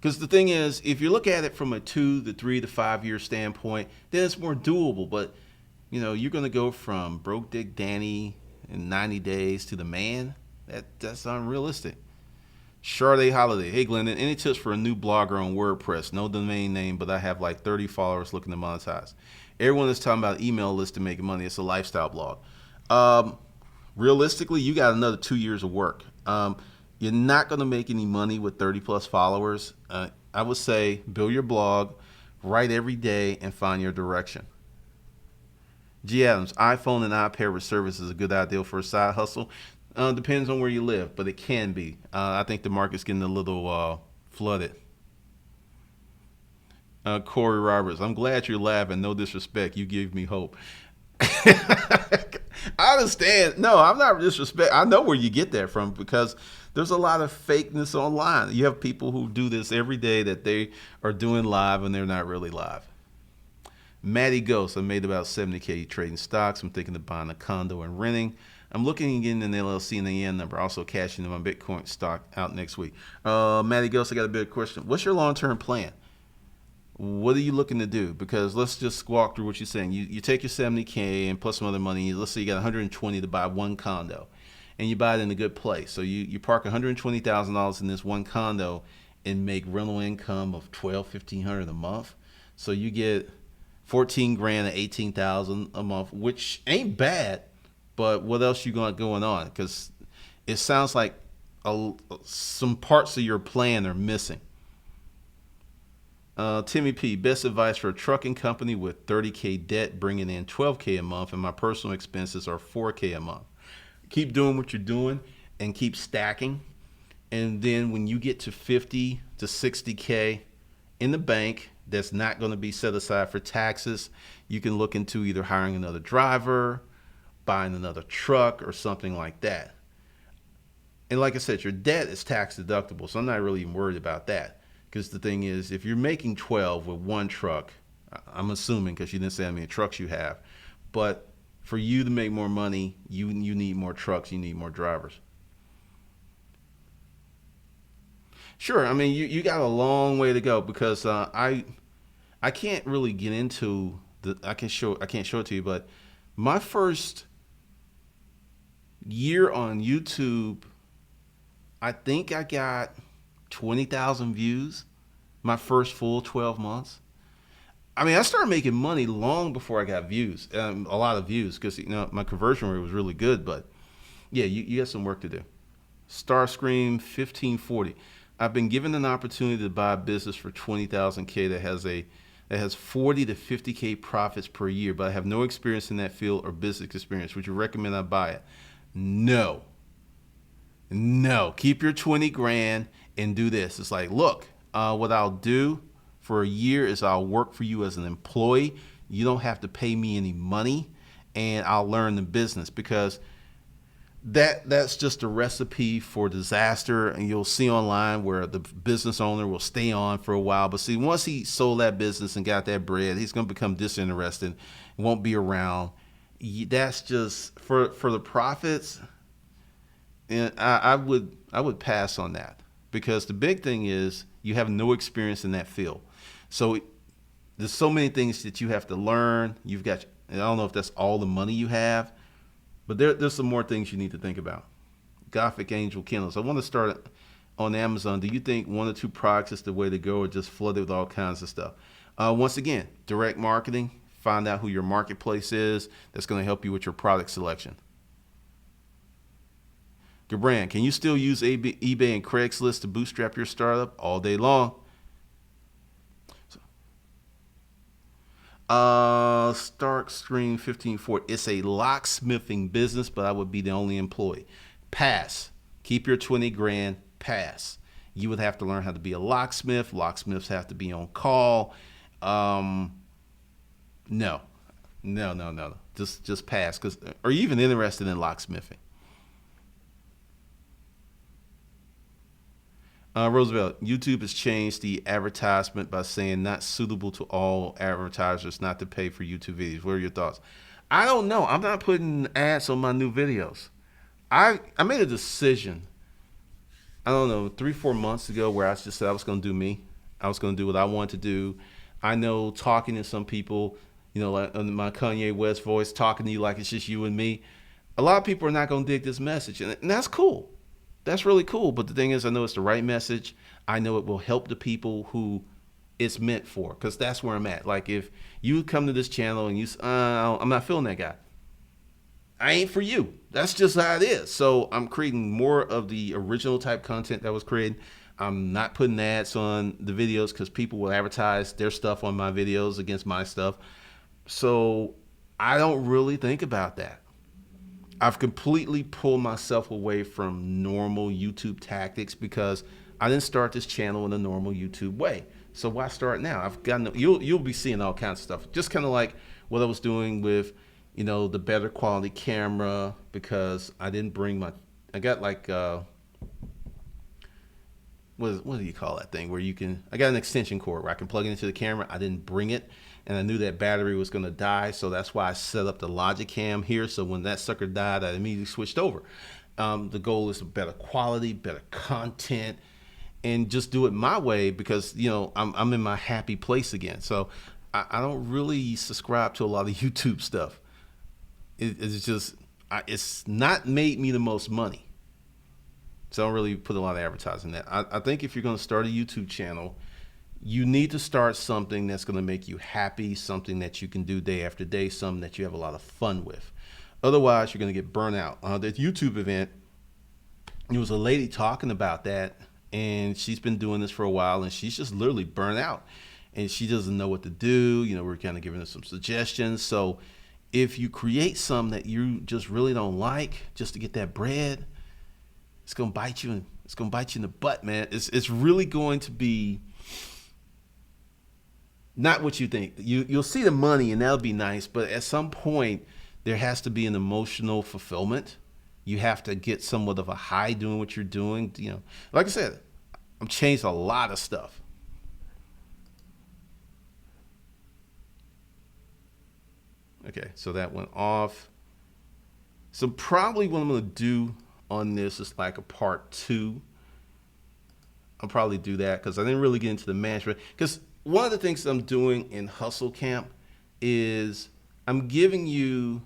Because the thing is, if you look at it from a 2 to 3 to 5 year standpoint, then it's more doable. But, you know, you're going to go from Broke Dick Danny in 90 days to the man. That's unrealistic. Sade Holiday. Hey, Glendon, any tips for a new blogger on WordPress? No domain name, but I have like 30 followers looking to monetize. Everyone is talking about email list to make money. It's a lifestyle blog. Realistically, you got another 2 years of work. You're not going to make any money with 30 plus followers. I would say build your blog, write every day, and find your direction. G. Adams, iPhone and iPad with service is a good idea for a side hustle. Depends on where you live, but it can be. I think the market's getting a little flooded. Corey Roberts, I'm glad you're laughing. No disrespect. You give me hope. I understand. No, I'm not disrespect. I know where you get that from because there's a lot of fakeness online. You have people who do this every day that they are doing live and they're not really live. Maddie Ghost, I made about 70K trading stocks. I'm thinking of buying a condo and renting. I'm looking at getting an LLC and the EN number, also cashing in my Bitcoin stock out next week. Maddie Ghost, I got a big question. What's your long-term plan? What are you looking to do? Because let's just walk through what you're saying. You take your 70K and plus some other money. Let's say you got 120 to buy one condo, and you buy it in a good place. So you park $120,000 in this one condo and make rental income of $1,200-1,500 a month. So you get 14 grand and 18,000 a month, which ain't bad. But what else you got going on? Because it sounds like some parts of your plan are missing. Timmy P, best advice for a trucking company with 30K debt, bringing in 12K a month, and my personal expenses are 4K a month. Keep doing what you're doing and keep stacking. And then when you get to 50 to 60K in the bank, that's not going to be set aside for taxes, you can look into either hiring another driver, buying another truck, or something like that. And like I said, your debt is tax deductible, so I'm not really even worried about that. Because the thing is, if you're making 12 with one truck, I'm assuming because you didn't say how many trucks you have, but for you to make more money, you need more trucks, you need more drivers. Sure, I mean you got a long way to go because I can't really get into the I can't show it to you, but my first year on YouTube, I think I got 20,000 views. My first full 12 months. I mean, I started making money long before I got views, a lot of views, because my conversion rate was really good. But yeah, you got some work to do. Starscream 1540. I've been given an opportunity to buy a business for 20,000 K that has 40 to 50K profits per year, but I have no experience in that field or business experience. Would you recommend I buy it? No. No. Keep your 20 grand and do this. It's like, look, what I'll do for a year is I'll work for you as an employee. You don't have to pay me any money, and I'll learn the business, because that's just a recipe for disaster. And you'll see online where the business owner will stay on for a while, but see, once he sold that business and got that bread, he's going to become disinterested, won't be around. That's just for the profits. And I would pass on that, because the big thing is you have no experience in that field. So there's so many things that you have to learn. I don't know if that's all the money you have, but there's some more things you need to think about. Gothic Angel Kindles. I want to start on Amazon. Do you think one or two products is the way to go, or just flooded with all kinds of stuff? Once again, direct marketing. Find out who your marketplace is. That's going to help you with your product selection. Gabran, can you still use eBay and Craigslist to bootstrap your startup? All day long. Starkstream 1540. It's a locksmithing business, but I would be the only employee. Pass. Keep your 20 grand. Pass. You would have to learn how to be a locksmith. Locksmiths have to be on call. No. No. Just pass. Cause, are you even interested in locksmithing? Roosevelt, YouTube has changed the advertisement by saying not suitable to all advertisers, not to pay for YouTube videos. What are your thoughts? I don't know. I'm not putting ads on my new videos. I made a decision, I don't know, 3-4 months ago, where I just said I was going to do me. I was going to do what I wanted to do. I know talking to some people, like my Kanye West voice, talking to you like it's just you and me. A lot of people are not going to dig this message, and that's cool. That's really cool. But the thing is, I know it's the right message. I know it will help the people who it's meant for, because that's where I'm at. Like, if you come to this channel and I'm not feeling that guy, I ain't for you. That's just how it is. So I'm creating more of the original type content that was created. I'm not putting ads on the videos, because people will advertise their stuff on my videos against my stuff. So I don't really think about that. I've completely pulled myself away from normal YouTube tactics, because I didn't start this channel in a normal YouTube way. So why start now? You'll be seeing all kinds of stuff. Just kind of like what I was doing with, the better quality camera, because I didn't bring I got like, what do you call that thing where I got an extension cord where I can plug it into the camera. I didn't bring it, and I knew that battery was going to die, so that's why I set up the Logic Cam here. So when that sucker died, I immediately switched over. The goal is better quality, better content, and just do it my way, because I'm in my happy place again. So I don't really subscribe to a lot of YouTube stuff. It's just it's not made me the most money. So I don't really put a lot of advertising in that. I think if you're going to start a YouTube channel, you need to start something that's going to make you happy, something that you can do day after day, something that you have a lot of fun with. Otherwise, you're going to get burnt out. The YouTube event, there was a lady talking about that, and she's been doing this for a while, and she's just literally burnt out, and she doesn't know what to do. We're kind of giving her some suggestions. So if you create something that you just really don't like just to get that bread, it's gonna bite you. It's gonna bite you in the butt, man. It's really going to be not what you think. You'll see the money, and that'll be nice. But at some point, there has to be an emotional fulfillment. You have to get somewhat of a high doing what you're doing. Like I said, I'm changed a lot of stuff. Okay, so that went off. So probably what I'm gonna do on this is like a part two. I'll probably do that because I didn't really get into the management. Because one of the things that I'm doing in Hustle Camp is I'm giving you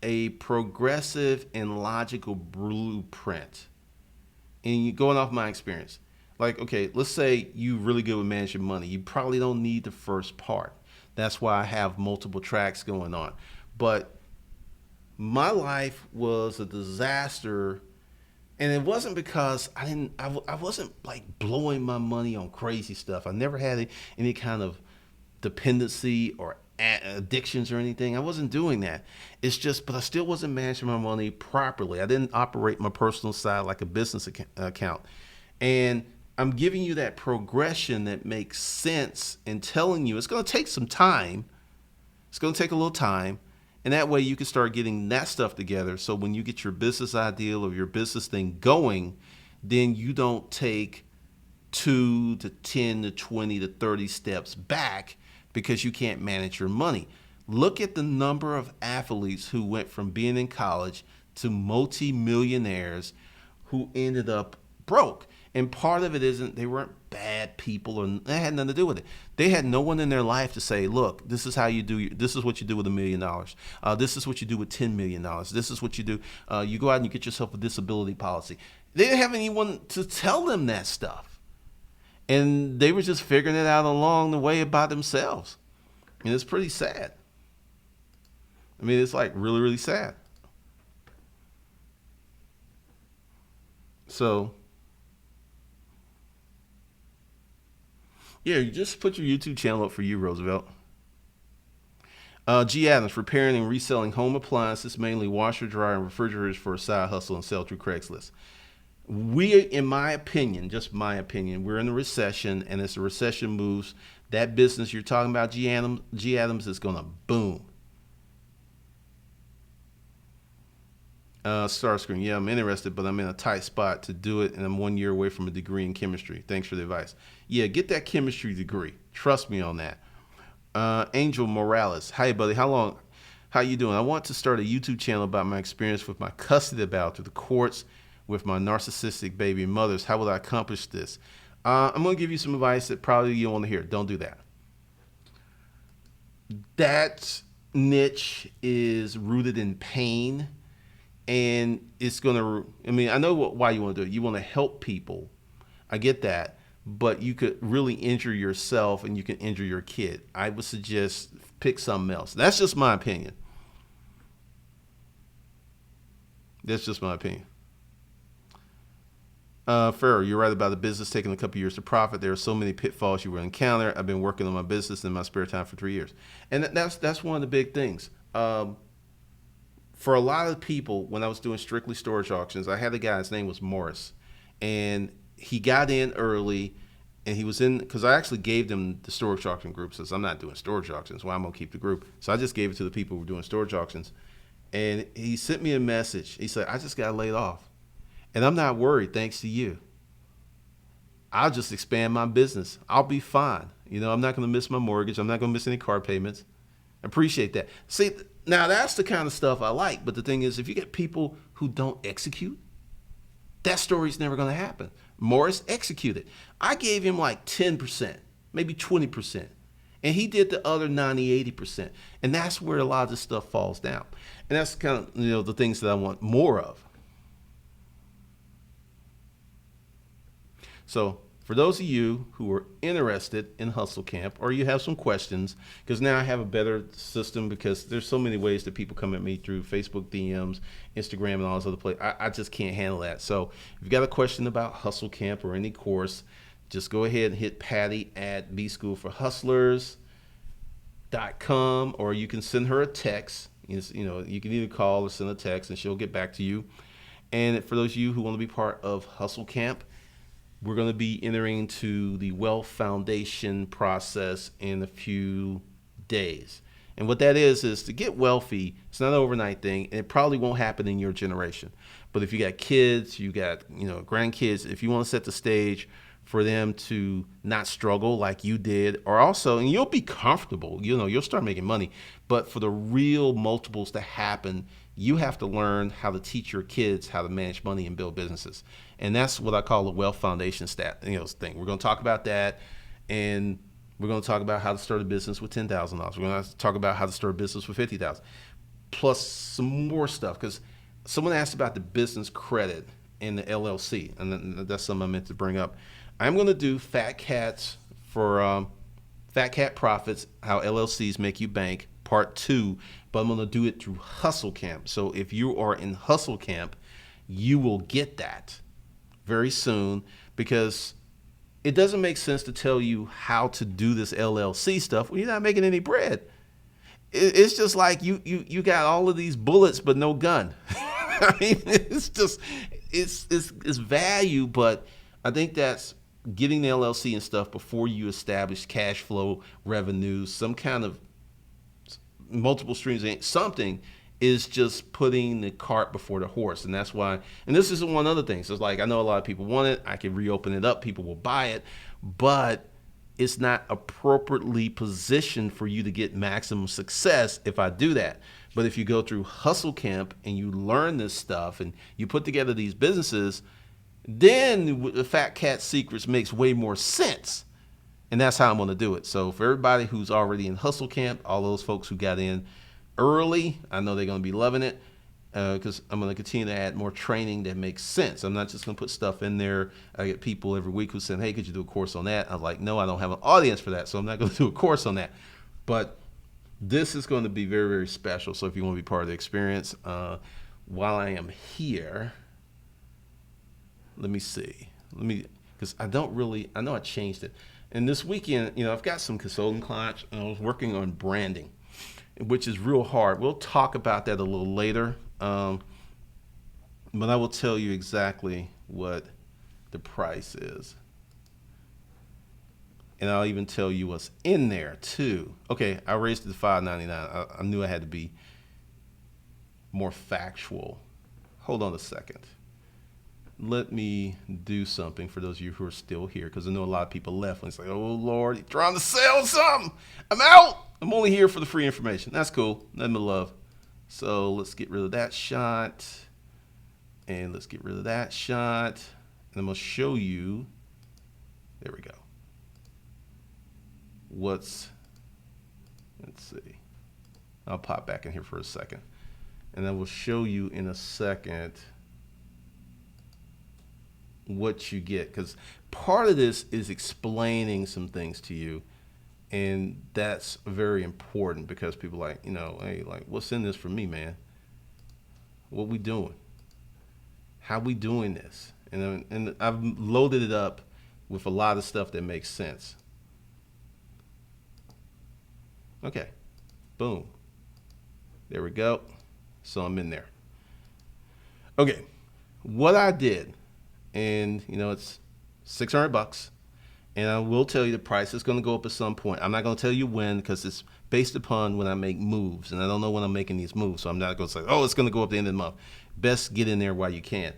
a progressive and logical blueprint. And you going off my experience. Like, okay, let's say you really good with managing money. You probably don't need the first part. That's why I have multiple tracks going on. But my life was a disaster, and it wasn't because I wasn't like blowing my money on crazy stuff. I never had any kind of dependency or addictions or anything. I wasn't doing that. It's just, but I still wasn't managing my money properly. I didn't operate my personal side like a business account. And I'm giving you that progression that makes sense and telling you it's going to take some time. It's going to take a little time. And that way you can start getting that stuff together. So when you get your business ideal or your business thing going, then you don't take 2 to 10 to 20 to 30 steps back because you can't manage your money. Look at the number of athletes who went from being in college to multi-millionaires who ended up broke. And part of it isn't they weren't bad people, or that had nothing to do with it. They had no one in their life to say, look, this is how you do, this is what you do with $1 million. This is what you do with $10 million. This is what you do. You go out and you get yourself a disability policy. They didn't have anyone to tell them that stuff. And they were just figuring it out along the way by themselves. And it's pretty sad. I mean, it's like really, really sad. So, yeah, you just put your YouTube channel up for you, Roosevelt. G. Adams, repairing and reselling home appliances, mainly washer, dryer, and refrigerators for a side hustle and sell through Craigslist. In my opinion, just my opinion, we're in a recession, and as the recession moves, that business you're talking about, G. Adams, is going to boom. Starscream, yeah, I'm interested, but I'm in a tight spot to do it, and I'm 1 year away from a degree in chemistry. Thanks for the advice. Yeah, get that chemistry degree. Trust me on that. Angel Morales, hi buddy, how you doing? I want to start a YouTube channel about my experience with my custody battle through the courts with my narcissistic baby mothers. How will I accomplish this? I'm going to give you some advice that probably you don't want to hear. Don't do that. That niche is rooted in pain, and it's going to, I mean, I know why you want to do it. You want to help people. I get that. But you could really injure yourself, and you can injure your kid. I would suggest pick something else. That's just my opinion. That's just my opinion. Farrell, you're right about the business taking a couple years to profit. There are so many pitfalls you will encounter. I've been working on my business in my spare time for 3 years. And that's one of the big things. For a lot of people, when I was doing strictly storage auctions, I had a guy, his name was Morris. And he got in early, and he was in, because I actually gave them the storage auction group. Since I'm not doing storage auctions, well, I'm going to keep the group. So I just gave it to the people who were doing storage auctions. And he sent me a message. He said, I just got laid off. And I'm not worried, thanks to you. I'll just expand my business. I'll be fine. I'm not going to miss my mortgage. I'm not going to miss any car payments. I appreciate that. See, now that's the kind of stuff I like. But the thing is, if you get people who don't execute, that story's never going to happen. Morris executed. I gave him like 10%, maybe 20%. And he did the other 90, 80%. And that's where a lot of this stuff falls down. And that's kind of, the things that I want more of. So for those of you who are interested in Hustle Camp, or you have some questions, because now I have a better system, because there's so many ways that people come at me through Facebook DMs, Instagram, and all those other places. I just can't handle that. So if you've got a question about Hustle Camp or any course, just go ahead and hit Patty at bschoolforhustlers.com, or you can send her a text. You can either call or send a text, and she'll get back to you. And for those of you who want to be part of Hustle Camp, we're going to be entering into the Wealth Foundation process in a few days. And what that is to get wealthy, it's not an overnight thing, and it probably won't happen in your generation. But if you got kids, you got, grandkids, if you want to set the stage for them to not struggle like you did, or also, and you'll be comfortable, you'll start making money. But for the real multiples to happen, you have to learn how to teach your kids how to manage money and build businesses. And that's what I call the wealth foundation thing. We're going to talk about that, and we're going to talk about how to start a business with $10,000. We're going to talk about how to start a business with $50,000, plus some more stuff. Because someone asked about the business credit in the LLC, and that's something I meant to bring up. I'm going to do Fat Cat Profits, how LLCs make you bank, part 2, but I'm going to do it through Hustle Camp. So if you are in Hustle Camp, you will get that very soon, because it doesn't make sense to tell you how to do this LLC stuff when you're not making any bread. It's just like you got all of these bullets but no gun. I mean, it's value, but I think that's getting the LLC and stuff before you establish cash flow, revenue, some kind of multiple streams, something is just putting the cart before the horse. And that's why, and this is one other thing. So it's like, I know a lot of people want it. I can reopen it up. People will buy it, but it's not appropriately positioned for you to get maximum success if I do that. But if you go through Hustle Camp and you learn this stuff and you put together these businesses, then the Fat Cat Secrets makes way more sense. And that's how I'm going to do it. So for everybody who's already in Hustle Camp, all those folks who got in early, I know they're going to be loving it, because I'm going to continue to add more training that makes sense. I'm not just going to put stuff in there. I get people every week who say, hey, could you do a course on that? I'm like, no, I don't have an audience for that, so I'm not going to do a course on that. But this is going to be very, very special. So if you want to be part of the experience, while I am here, let me see. Because I know I changed it. And this weekend, I've got some consulting clients, and I was working on branding, which is real hard. We'll talk about that a little later. But I will tell you exactly what the price is. And I'll even tell you what's in there too. Okay, I raised it to $5.99. I knew I had to be more factual. Hold on a second. Let me do something for those of you who are still here, because I know a lot of people left and it's like, oh Lord, you're trying to sell something. I'm out. I'm only here for the free information. That's cool. Nothing but love. So let's get rid of that shot. And let's get rid of that shot. And I'm going to show you. There we go. Let's see. I'll pop back in here for a second. And I will show you in a second what you get, because part of this is explaining some things to you, and that's very important, because people like, hey, like, what's in this for me, man? What we doing? How we doing this? And I've loaded it up with a lot of stuff that makes sense. Okay, boom, there we go. So I'm in there. Okay, what I did, and it's $600, and I will tell you the price is going to go up at some point. I'm not going to tell you when, because it's based upon when I make moves, and I don't know when I'm making these moves, so I'm not going to say, oh, it's going to go up at the end of the month. Best get in there while you can.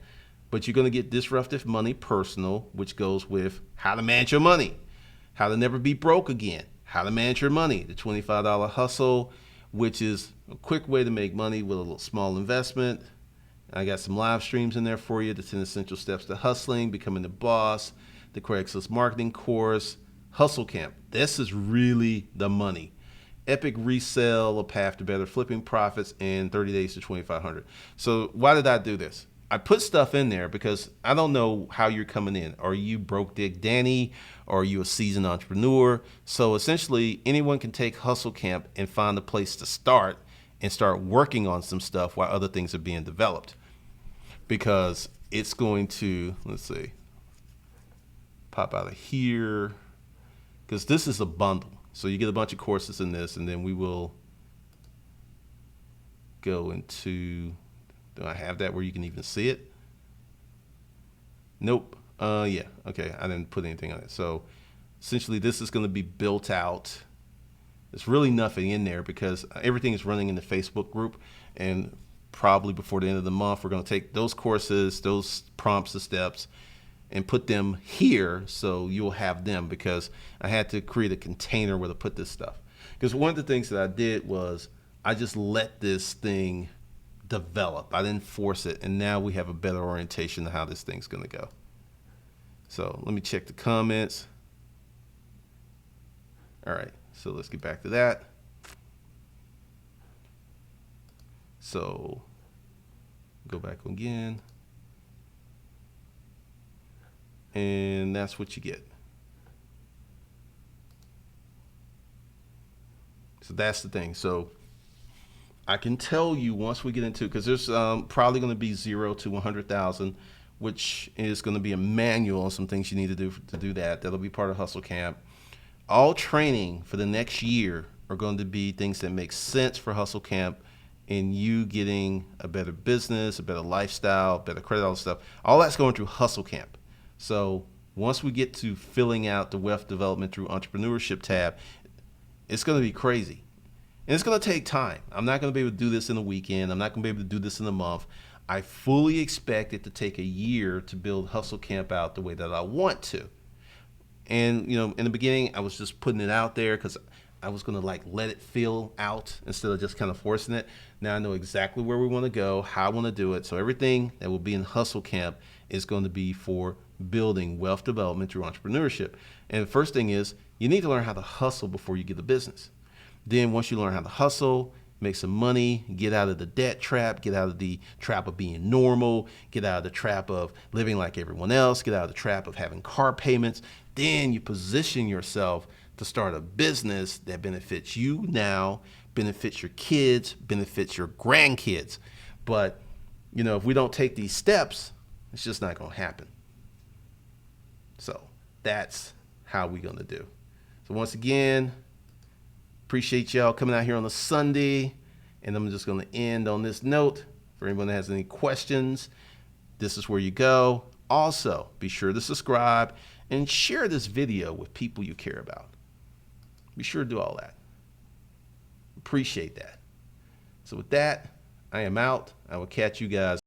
But you're going to get Disruptive Money Personal, which goes with how to manage your money, how to never be broke again, how to manage your money, the $25 hustle, which is a quick way to make money with a little small investment. I got some live streams in there for you. The 10 Essential Steps to Hustling, Becoming the Boss, the Craigslist Marketing Course, Hustle Camp. This is really the money. Epic Resale, A Path to Better Flipping Profits, and 30 Days to 2,500. So why did I do this? I put stuff in there because I don't know how you're coming in. Are you broke Dick Danny? Or are you a seasoned entrepreneur? So essentially, anyone can take Hustle Camp and find a place to start and start working on some stuff while other things are being developed. Because it's going to, let's see, pop out of here, because this is a bundle. So you get a bunch of courses in this, and then we will go into, do I have that where you can even see it? Nope. Yeah, okay, I didn't put anything on it. So essentially this is going to be built out There's really nothing in there because everything is running in the Facebook group, and probably before the end of the month, we're going to take those courses, those prompts, the steps, and put them here so you'll have them, because I had to create a container where to put this stuff. Because one of the things that I did was I just let this thing develop. I didn't force it, and now we have a better orientation of how this thing's going to go. So let me check the comments. All right, so let's get back to that. So go back again. And that's what you get. So that's the thing. So I can tell you once we get into, because there's probably going to be 0 to 100,000, which is going to be a manual on some things you need to do that. That'll be part of Hustle Camp. All training for the next year are going to be things that make sense for Hustle Camp and you getting a better business, a better lifestyle, better credit, all that stuff. All that's going through Hustle Camp. So once we get to filling out the wealth development through entrepreneurship tab, it's going to be crazy. And it's going to take time. I'm not going to be able to do this in a weekend. I'm not going to be able to do this in a month. I fully expect it to take a year to build Hustle Camp out the way that I want to. And, you know, in the beginning, I was just putting it out there because I was going to like let it feel out instead of just kind of forcing it. Now I know exactly where we want to go, how I want to do it. So everything that will be in Hustle Camp is going to be for building wealth development through entrepreneurship. And the first thing is you need to learn how to hustle before you get a business. Then once you learn how to hustle, make some money, get out of the debt trap, get out of the trap of being normal, get out of the trap of living like everyone else, get out of the trap of having car payments, then you position yourself to start a business that benefits you now, benefits your kids, benefits your grandkids. But, you know, if we don't take these steps, it's just not going to happen. So that's how we're going to do. So once again, appreciate y'all coming out here on a Sunday. And I'm just going to end on this note. For anyone that has any questions, this is where you go. Also, be sure to subscribe and share this video with people you care about. Be sure to do all that. Appreciate that. So with that, I am out. I will catch you guys